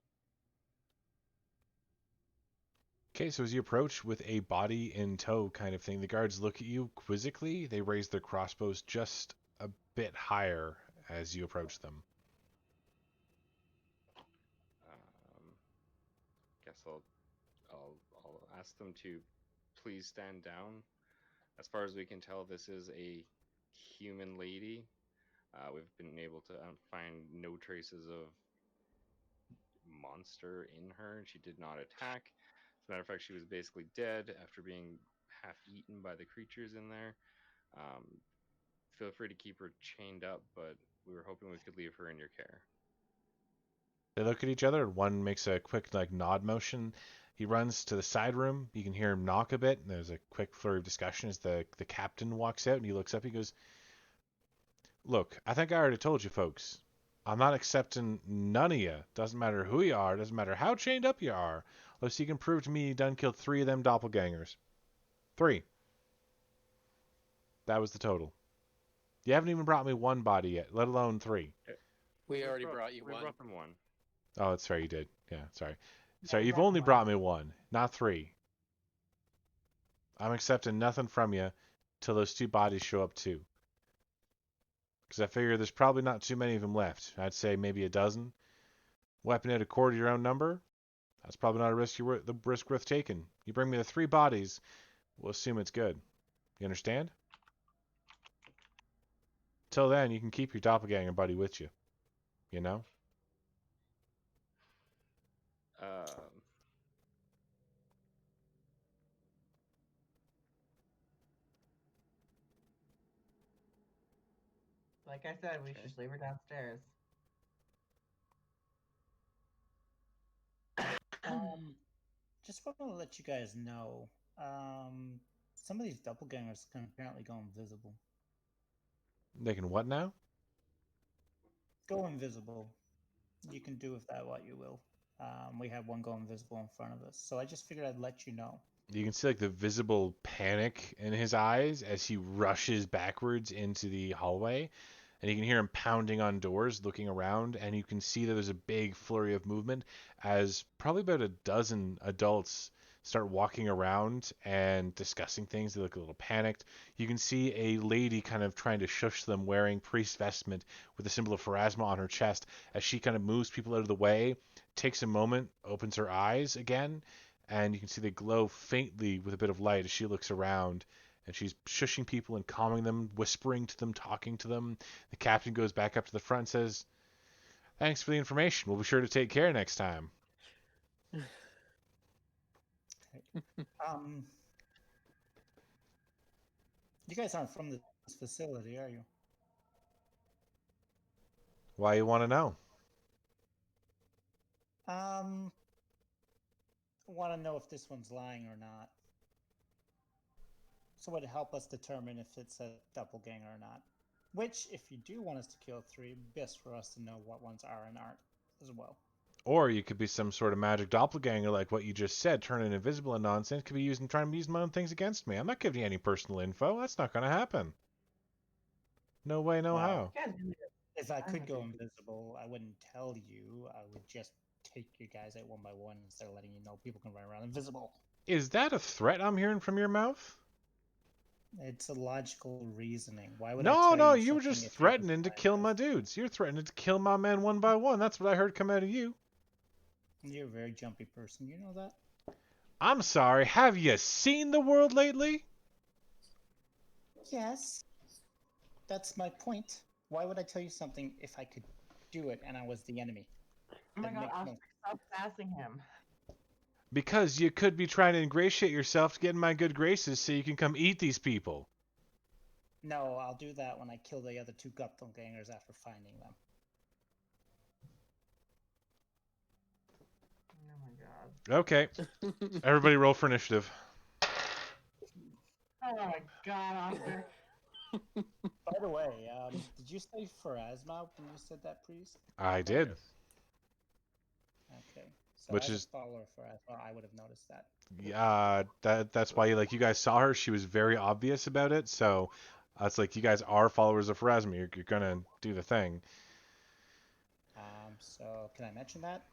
Okay, so as you approach with a body in tow kind of thing, the guards look at you quizzically. They raise their crossbows just a bit higher as you approach them. Guess I'll ask them to please stand down. As far as we can tell, this is a human lady. We've been able to find no traces of monster in her. She did not attack. As a matter of fact, she was basically dead after being half eaten by the creatures in there. Feel free to keep her chained up, but we were hoping we could leave her in your care. They look at each other, and one makes a quick nod motion. He runs to the side room. You can hear him knock a bit, and there's a quick flurry of discussion as the captain walks out, and he looks up. He goes, "Look, I think I already told you folks. I'm not accepting none of you. Doesn't matter who you are. Doesn't matter how chained up you are. Unless you can prove to me you done killed 3 of them doppelgangers. 3. That was the total. You haven't even brought me 1 body yet, let alone 3. We already brought you we one. brought them one. Oh, that's right, you did. Yeah, sorry. Yeah, Sorry, you you've brought only one. brought me 1, not 3. I'm accepting nothing from you till those 2 bodies show up too. Because I figure there's probably not too many of them left. I'd say maybe a dozen. Weapon at a quarter of your own number? That's probably not a risk worth taking. You bring me the 3 bodies, we'll assume it's good. You understand? Till then, you can keep your doppelganger buddy with you. You know? Like I said, we should just leave her downstairs. Just want to let you guys know, some of these doppelgangers can apparently go invisible. They can what now? Go invisible. You can do with that what you will. We had one go invisible in front of us, so I just figured I'd let you know. You can see the visible panic in his eyes as he rushes backwards into the hallway, and you can hear him pounding on doors, looking around, and you can see that there's a big flurry of movement as probably about a dozen adults start walking around and discussing things. They look a little panicked. You can see a lady kind of trying to shush them, wearing priest vestment with the symbol of Pharasma on her chest, as she kind of moves people out of the way, takes a moment, opens her eyes again, and you can see they glow faintly with a bit of light as she looks around, and she's shushing people and calming them, whispering to them, talking to them. The captain goes back up to the front and says, "Thanks for the information. We'll be sure to take care next time." You guys aren't from this facility, are you? Why you want to know? Want to know if this one's lying or not. So it would help us determine if it's a doppelganger or not. Which, if you do want us to kill 3, best for us to know what ones are and aren't as well. Or you could be some sort of magic doppelganger like what you just said, turning invisible and nonsense. Could be using trying to use my own things against me. I'm not giving you any personal info. That's not going to happen. No way, no Well, how. You guys really- If I could go Okay. invisible, I wouldn't tell you. I would just take you guys out one by one instead of letting you know people can run around invisible. Is that a threat I'm hearing from your mouth? It's a logical reasoning. Why would I tell No, you you were something just if it was threatening to my kill advice? my dudes. You're threatening to kill my men one by one. That's what I heard come out of you. You're a very jumpy person. You know that? I'm sorry. Have you seen the world lately? Yes. That's my point. Why would I tell you something if I could do it and I was the enemy? Oh my That god, makes I'll no- stop sassing him. Because you could be trying to ingratiate yourself to get in my good graces so you can come eat these people. No, I'll do that when I kill the other 2 doppelgangers after finding them. Oh my god. Okay. Everybody roll for initiative. Oh my god, Oscar. By the way, did you say Pharasma when you said that, priest? I did. Yes. Okay. So Which as is a follower of Pharasma, I would have noticed that. that's why like you guys saw her. She was very obvious about it. So it's like you guys are followers of Pharasma. You're gonna do the thing. So can I mention that?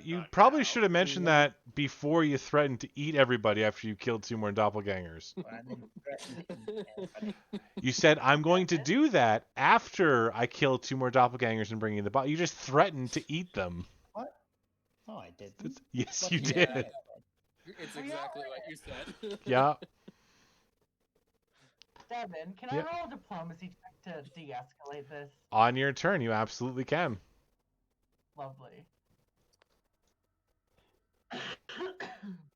You Not probably now. should have mentioned When- that before you threatened to eat everybody after you killed 2 more doppelgangers. Well, I didn't threaten to eat everybody. You said, I'm going to do that after I kill 2 more doppelgangers and bring you the body. You just threatened to eat them. What? No, I didn't. Yes, What you did Yeah. did. It's We exactly all what you said. Yeah. Devin, can Yeah. I roll a diplomacy check to de-escalate this? On your turn, you absolutely can. Lovely. God damn it.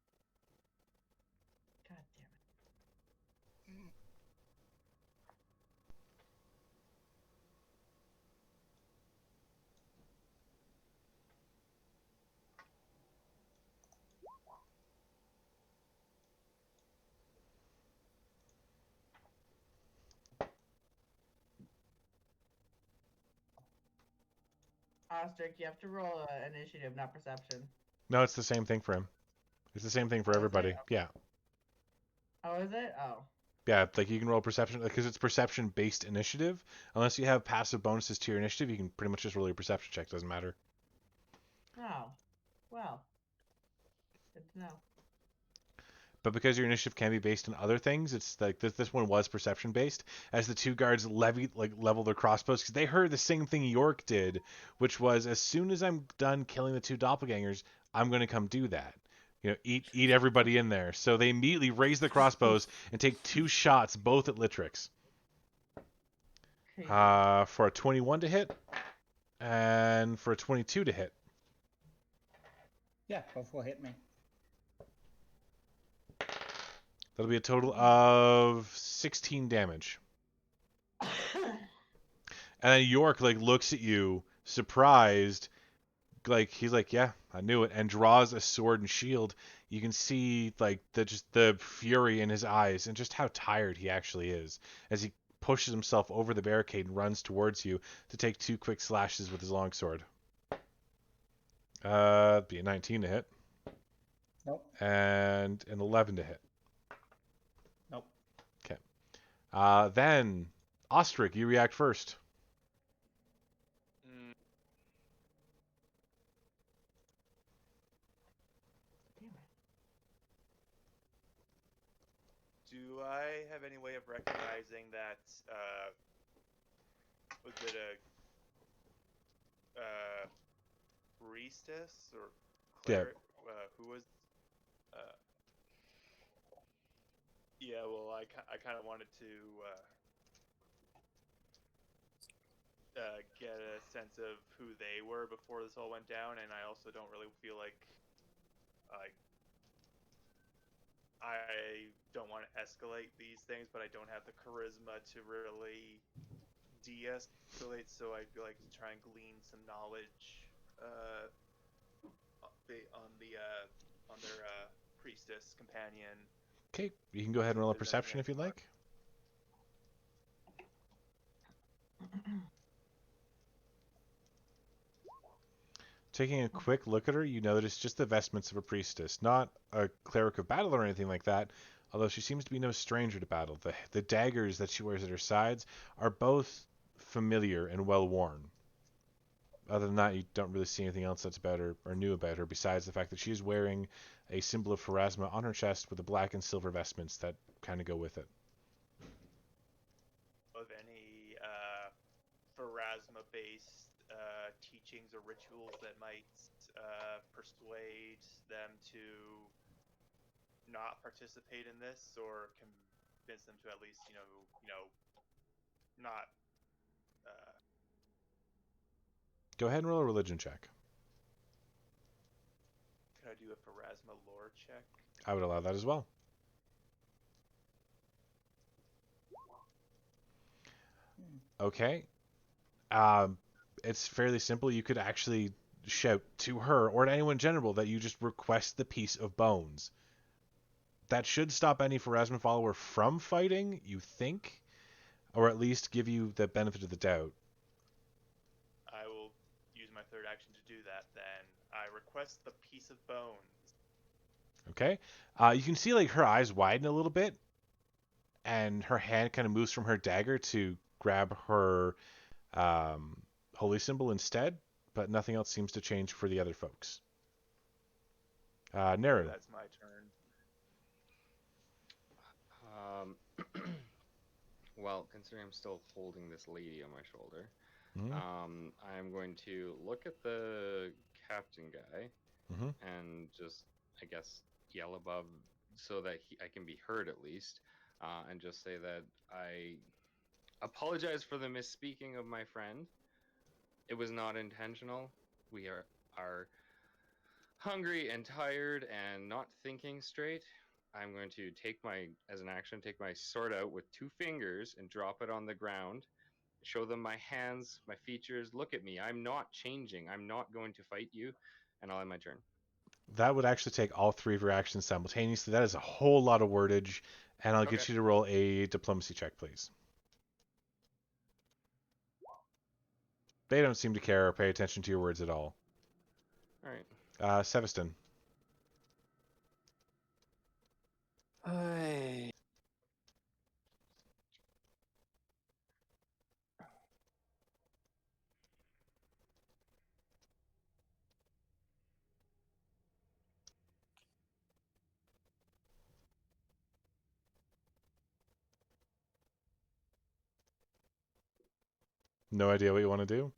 Ostrich, you have to roll initiative, not perception. No, it's the same thing for him. It's the same thing for Oh, is it? everybody. Yeah. Oh, is it? Oh. Yeah, like you can roll perception because it's perception-based initiative. Unless you have passive bonuses to your initiative, you can pretty much just roll your perception check. Doesn't matter. Oh. Well. Good to know. But because your initiative can be based on other things, it's like this one was perception based. As the 2 guards level their crossbows, because they heard the same thing York did, which was as soon as I'm done killing the 2 doppelgangers, I'm gonna come do that. You know, eat everybody in there. So they immediately raise the crossbows and take 2 shots, both at Litrix. Okay. For a 21 to hit, and for a 22 to hit. Yeah, both will hit me. That'll be a total of 16 damage. And then York looks at you, surprised, he's like, yeah, I knew it, and draws a sword and shield. You can see the fury in his eyes and just how tired he actually is as he pushes himself over the barricade and runs towards you to take 2 quick slashes with his longsword. Be a 19 to hit. Nope. And an 11 to hit. Nope. Okay. Then Ostrich, you react first. Mm, Damn it. do I have any way of recognizing that? Was it a priestess or Yeah. cleric? Who was? Yeah. Well, I kind of wanted to get a sense of who they were before this all went down, and I also don't really feel like I don't want to escalate these things, but I don't have the charisma to really de-escalate. So I feel like to try and glean some knowledge on their priestess companion. Okay, you can go ahead and roll a If there's perception if anything you'd I like. Taking a quick look at her, you notice just the vestments of a priestess, not a cleric of battle or anything like that, although she seems to be no stranger to battle. The daggers that she wears at her sides are both familiar and well worn. Other than that, you don't really see anything else that's about her or new about her, besides the fact that she is wearing a symbol of Pharasma on her chest with the black and silver vestments that kind of go with it. Of any Pharasma-based teachings or rituals that might persuade them to not participate in this, or convince them to at least, not. Go ahead and roll a religion check. Could I do a Pharasma lore check? I would allow that as well. Okay. It's fairly simple. You could actually shout to her or to anyone in general that you just request the piece of bones. that should stop any Pharasma follower from fighting, you think, or at least give you the benefit of the doubt. I will use my third action to do that. Then I request the piece of bones. Okay, you can see like her eyes widen a little bit, and her hand kind of moves from her dagger to grab her holy symbol instead, but nothing else seems to change for the other folks. Neru. That's my turn. Well, considering I'm still holding this lady on my shoulder, Mm-hmm. I'm going to look at the captain guy Mm-hmm. and just, I guess, yell above so that I can be heard at least, and just say that I apologize for the misspeaking of my friend. It was not intentional. We are hungry and tired and not thinking straight. I'm going to as an action, take my sword out with 2 fingers and drop it on the ground. Show them my hands, my features. Look at me. I'm not changing. I'm not going to fight you. And I'll end my turn. That would actually take all 3 of your actions simultaneously. That is a whole lot of wordage, and I'll get you to roll a diplomacy check, please. They don't seem to care or pay attention to your words at all. All right. Seveston. Hey. No idea what you want to do?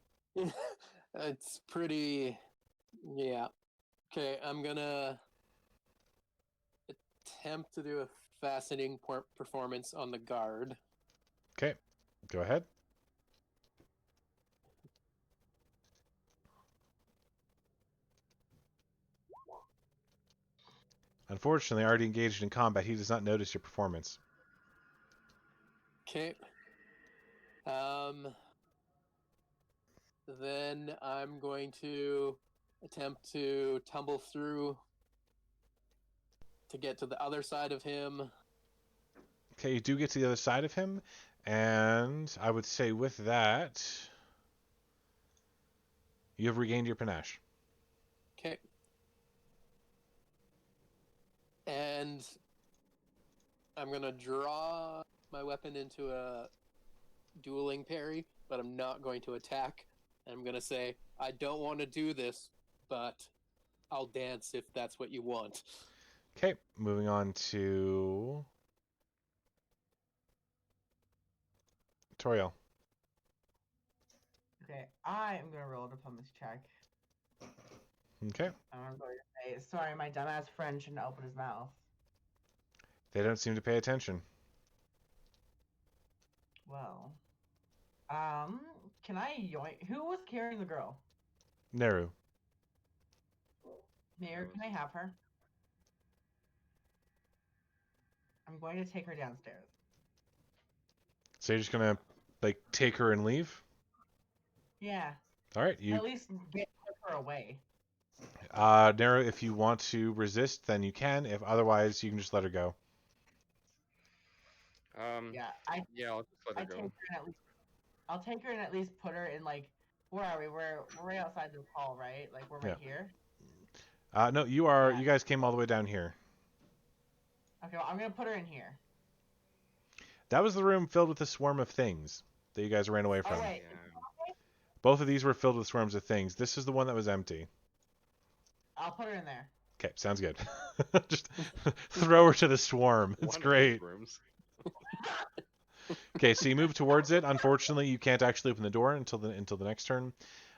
It's pretty. Yeah. Okay, I'm gonna attempt to do a fascinating performance on the guard. Okay, go ahead. Unfortunately, already engaged in combat, he does not notice your performance. Okay. Then I'm going to attempt to tumble through to get to the other side of him. Okay, you do get to the other side of him, and I would say with that, you have regained your panache. Okay. And I'm going to draw my weapon into a dueling parry, but I'm not going to attack. I'm going to say, I don't want to do this, but I'll dance if that's what you want. Okay, moving on to Toriel. Okay, I am gonna roll a diplomacy check. Okay. I'm going to say, sorry, my dumbass friend shouldn't open his mouth. They don't seem to pay attention. Well, can I yoink? Who was carrying the girl? Neru. Mayor, can I have her? I'm going to take her downstairs. So you're just gonna like take her and leave? Yeah. All right, you At least get her away. Neru, if you want to resist, then you can. If otherwise, you can just let her go. Yeah, I'll just let her take go. her and at least. I'll take her and at least put her in like. Where are we? We're right outside the hall, right? Like we're right here. No, you are. Yeah. You guys came all the way down here. Okay, well, I'm gonna put her in here. That was the room filled with a swarm of things that you guys ran away from. Oh wait. Both of these were filled with swarms of things. This is the one that was empty. I'll put her in there. Okay, sounds good. Just throw her to the swarm. It's great. Rooms. Okay, so you move towards it. Unfortunately, you can't actually open the door until the next turn.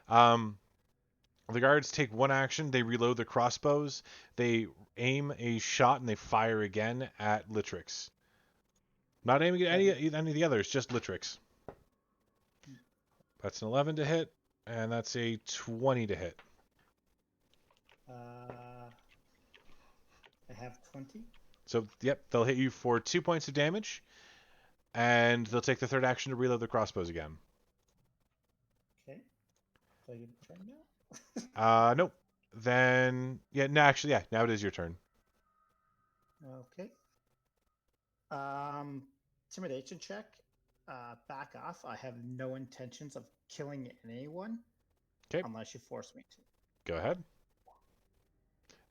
The guards take one action. They reload their crossbows. They aim a shot and they fire again at Litrix. Not aiming at any of the others, just Litrix. That's an 11 to hit, and that's a 20 to hit. I have 20. So, yep, they'll hit you for 2 points of damage, and they'll take the third action to reload their crossbows again. Okay. Do I get a turn now? Nope. Then, yeah, no, actually, yeah, now it is your turn. Okay. Intimidation check. Back off. I have no intentions of killing anyone. 'Kay. Unless you force me to. Go ahead.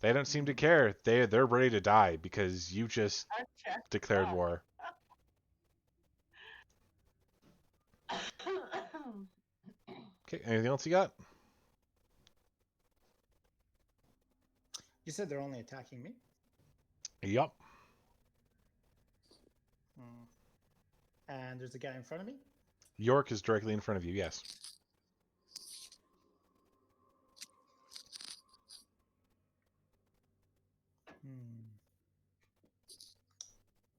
They don't seem to care. They're ready to die because you just Our check declared sucks. war. Okay, anything else you got? You said they're only attacking me? Yup. And there's a guy in front of me? York is directly in front of you, yes.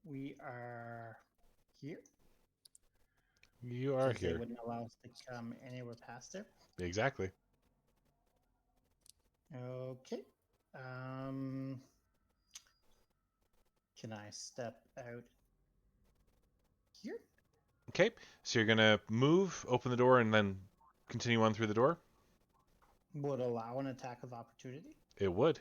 We are here? You are Because they here. wouldn't allow us to come anywhere past there. Exactly. Okay. Can I step out here? Okay, so you're going to move, open the door, and then continue on through the door? Would allow an attack of opportunity? It would.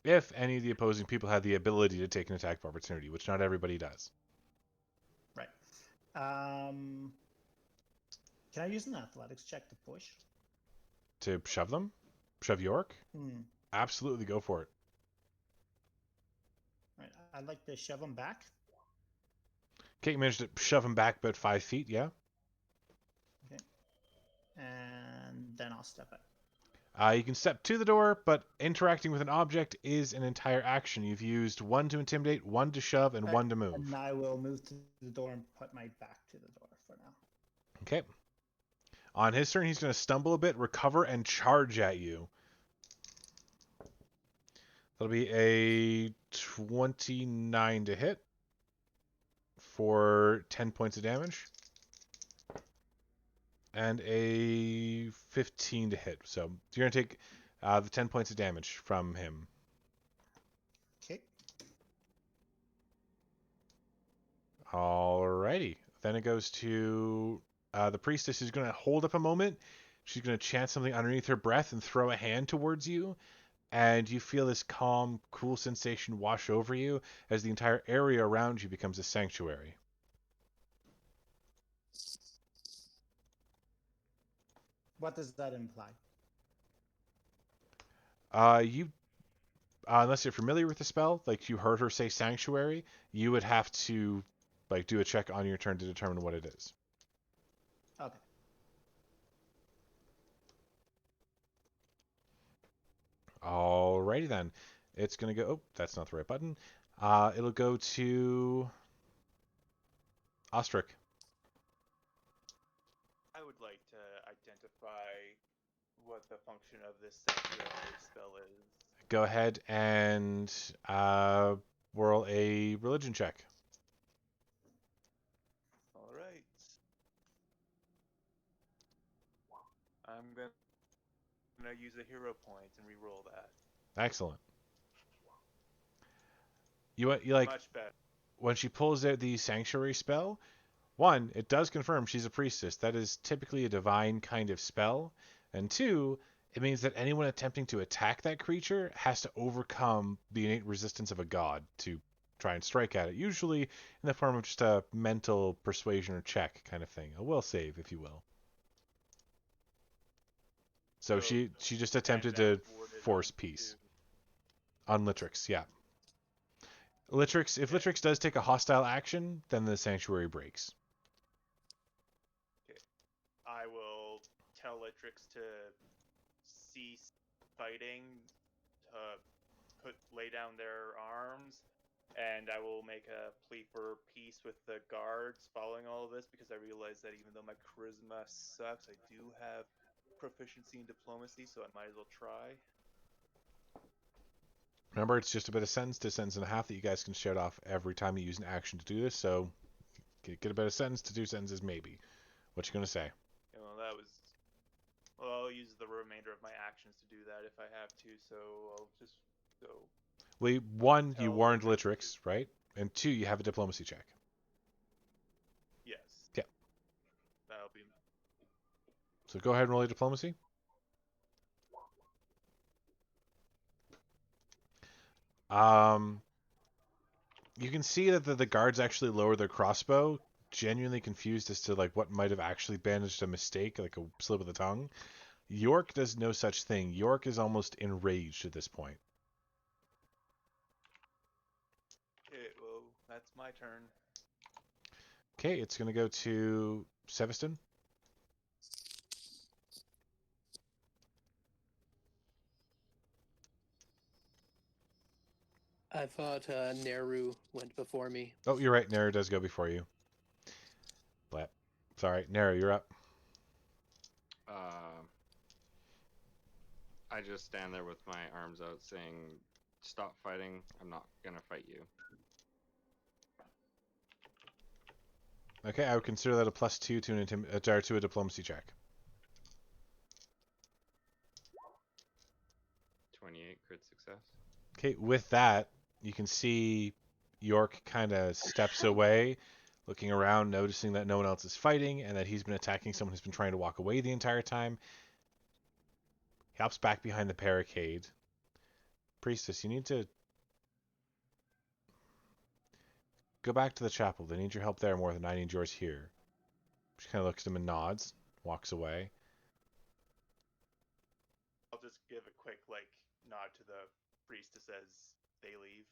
If any of the opposing people had the ability to take an attack of opportunity, which not everybody does. Right. Can I use an athletics check to push? To shove them? Shove York? Absolutely, go for it. Right. I'd like to shove him back. Okay, you managed to shove him back about 5 feet, yeah? Okay. And then I'll step out. You can step to the door, but interacting with an object is an entire action. You've used 1 to intimidate, 1 to shove, and 1 to move. And I will move to the door and put my back to the door for now. Okay. On his turn, he's going to stumble a bit, recover, and charge at you. That'll be a 29 to hit for 10 points of damage. And a 15 to hit. So you're going to take the 10 points of damage from him. Okay. Alrighty. Then it goes to the priestess, who's going to hold up a moment. She's going to chant something underneath her breath and throw a hand towards you. And you feel this calm, cool sensation wash over you as the entire area around you becomes a sanctuary. What does that imply? Unless you're familiar with the spell, like you heard her say sanctuary, you would have to do a check on your turn to determine what it is. Okay. Alrighty then. It's going to go... Oh, that's not the right button. It'll go to... Ostrich. I would like to identify what the function of this sanctuary spell is. Go ahead and roll a religion check. All right. I'm gonna use a hero point and re-roll that. Excellent. You like much better. When she pulls out the sanctuary spell, one, it does confirm she's a priestess. That is typically a divine kind of spell. And two, it means that anyone attempting to attack that creature has to overcome the innate resistance of a god to try and strike at it, usually in the form of just a mental persuasion or check kind of thing, a will save, if you will. So she just attempted to force peace on Litrix, yeah. Litrix, if Litrix does take a hostile action, then the sanctuary breaks. Okay. I will tell Litrix to cease fighting, to lay down their arms, and I will make a plea for peace with the guards following all of this, because I realize that even though my charisma sucks, I do have proficiency in diplomacy, so I might as well try. Remember, it's just about a sentence to a sentence and a half that you guys can shout off every time you use an action to do this, so get about a sentence to 2 sentences maybe. What you gonna say? You know, that was... Well, I'll use the remainder of my actions to do that if I have to, so I'll just go... Well, 1, you warned Litrix, right? And 2, you have a diplomacy check. Yes. Yeah. That'll be... So go ahead and roll your diplomacy. You can see that the guards actually lower their crossbow, genuinely confused as to like what might have actually been just a mistake, like a slip of the tongue. York does no such thing. York is almost enraged at this point. Okay, well, that's my turn. Okay, it's going to go to Seviston. I thought Neru went before me. Oh, you're right. Nero does go before you. Blat. Sorry, Nero, you're up. I just stand there with my arms out saying, "Stop fighting. I'm not gonna fight you." Okay, I would consider that a +2 to an to a diplomacy check. 28 crit success. Okay, with that, you can see York kind of steps away, looking around, noticing that no one else is fighting, and that he's been attacking someone who's been trying to walk away the entire time. He hops back behind the barricade. Priestess, you need to go back to the chapel. They need your help there more than I need yours here. She kind of looks at him and nods, walks away. I'll just give a quick nod to the priestess as they leave.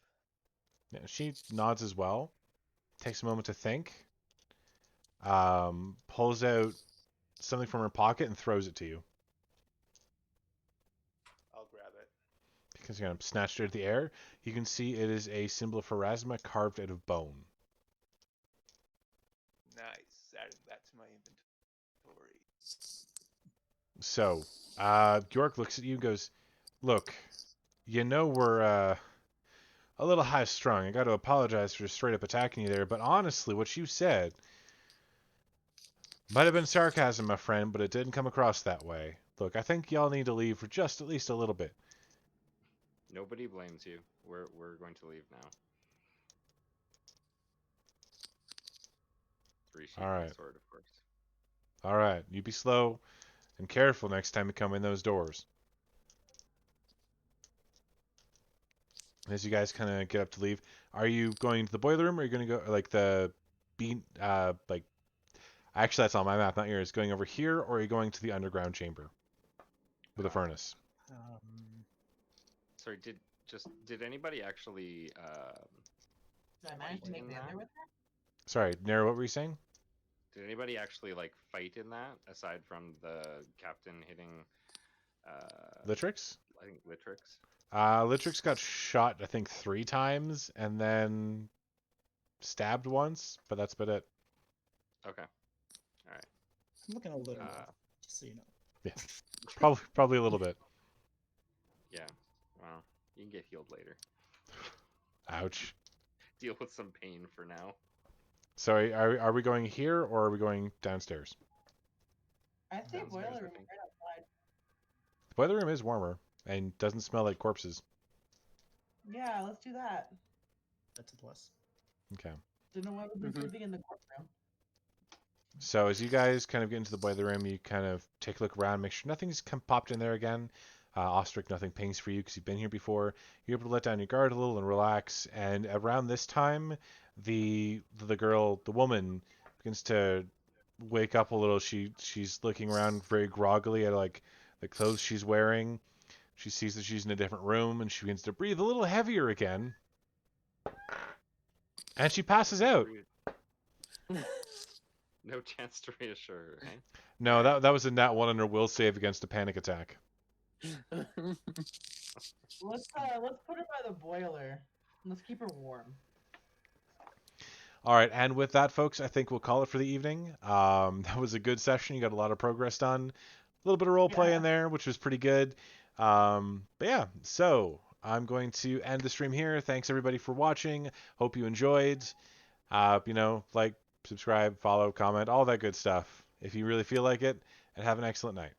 Yeah, she nods as well, takes a moment to think, pulls out something from her pocket and throws it to you. I'll grab it. Because you're going to snatch it out of the air. You can see it is a symbol of Pharasma carved out of bone. Nice. Adding that to my inventory. So, York looks at you and goes, "Look, you know we're a little high strung. I got to apologize for just straight up attacking you there, but honestly, what you said might have been sarcasm, my friend, but it didn't come across that way. Look, I think y'all need to leave for just at least a little bit." Nobody blames you. We're going to leave now. Resheath All right. my sword, of course. All right, you be slow and careful next time you come in those doors. As you guys kind of get up to leave, are you going to the boiler room, or are you going to go like the bean actually that's on my map, not yours, going over here, or are you going to the underground chamber with a furnace? Sorry, did anybody actually Did I manage to make in the that? other with her? Sorry, Nero, what were you saying? Did anybody actually fight in that aside from the captain hitting Litrix? I think Litrix? Litrix got shot, I think, 3 times, and then stabbed once, but that's about it. Okay. Alright. I'm looking a little rough, just so you know. Yeah, probably a little bit. Yeah. Well, you can get healed later. Ouch. Deal with some pain for now. Sorry, are we going here, or are we going downstairs? I see a Downstairs, boiler I room think. right outside. The boiler room is warmer and doesn't smell like corpses. Yeah, let's do that. That's a plus. Okay. Didn't know what we've been Mhm. sleeping in the courtroom. So as you guys kind of get into the boiler room, you kind of take a look around, make sure nothing's popped in there again. Ostrich, nothing pings for you because you've been here before. You're able to let down your guard a little and relax. And around this time, the woman begins to wake up a little. She's looking around very groggily at like the clothes she's wearing. She sees that she's in a different room, and she begins to breathe a little heavier again. And she passes out. No chance to reassure her, eh? No, that was a nat 1 on her will save against a panic attack. Let's put her by the boiler. Let's keep her warm. All right, and with that, folks, I think we'll call it for the evening. That was a good session. You got a lot of progress done. A little bit of role play in there, which was pretty good. But yeah, so I'm going to end the stream here. Thanks everybody for watching. Hope you enjoyed. Like, subscribe, follow, comment, all that good stuff if you really feel like it, and have an excellent night.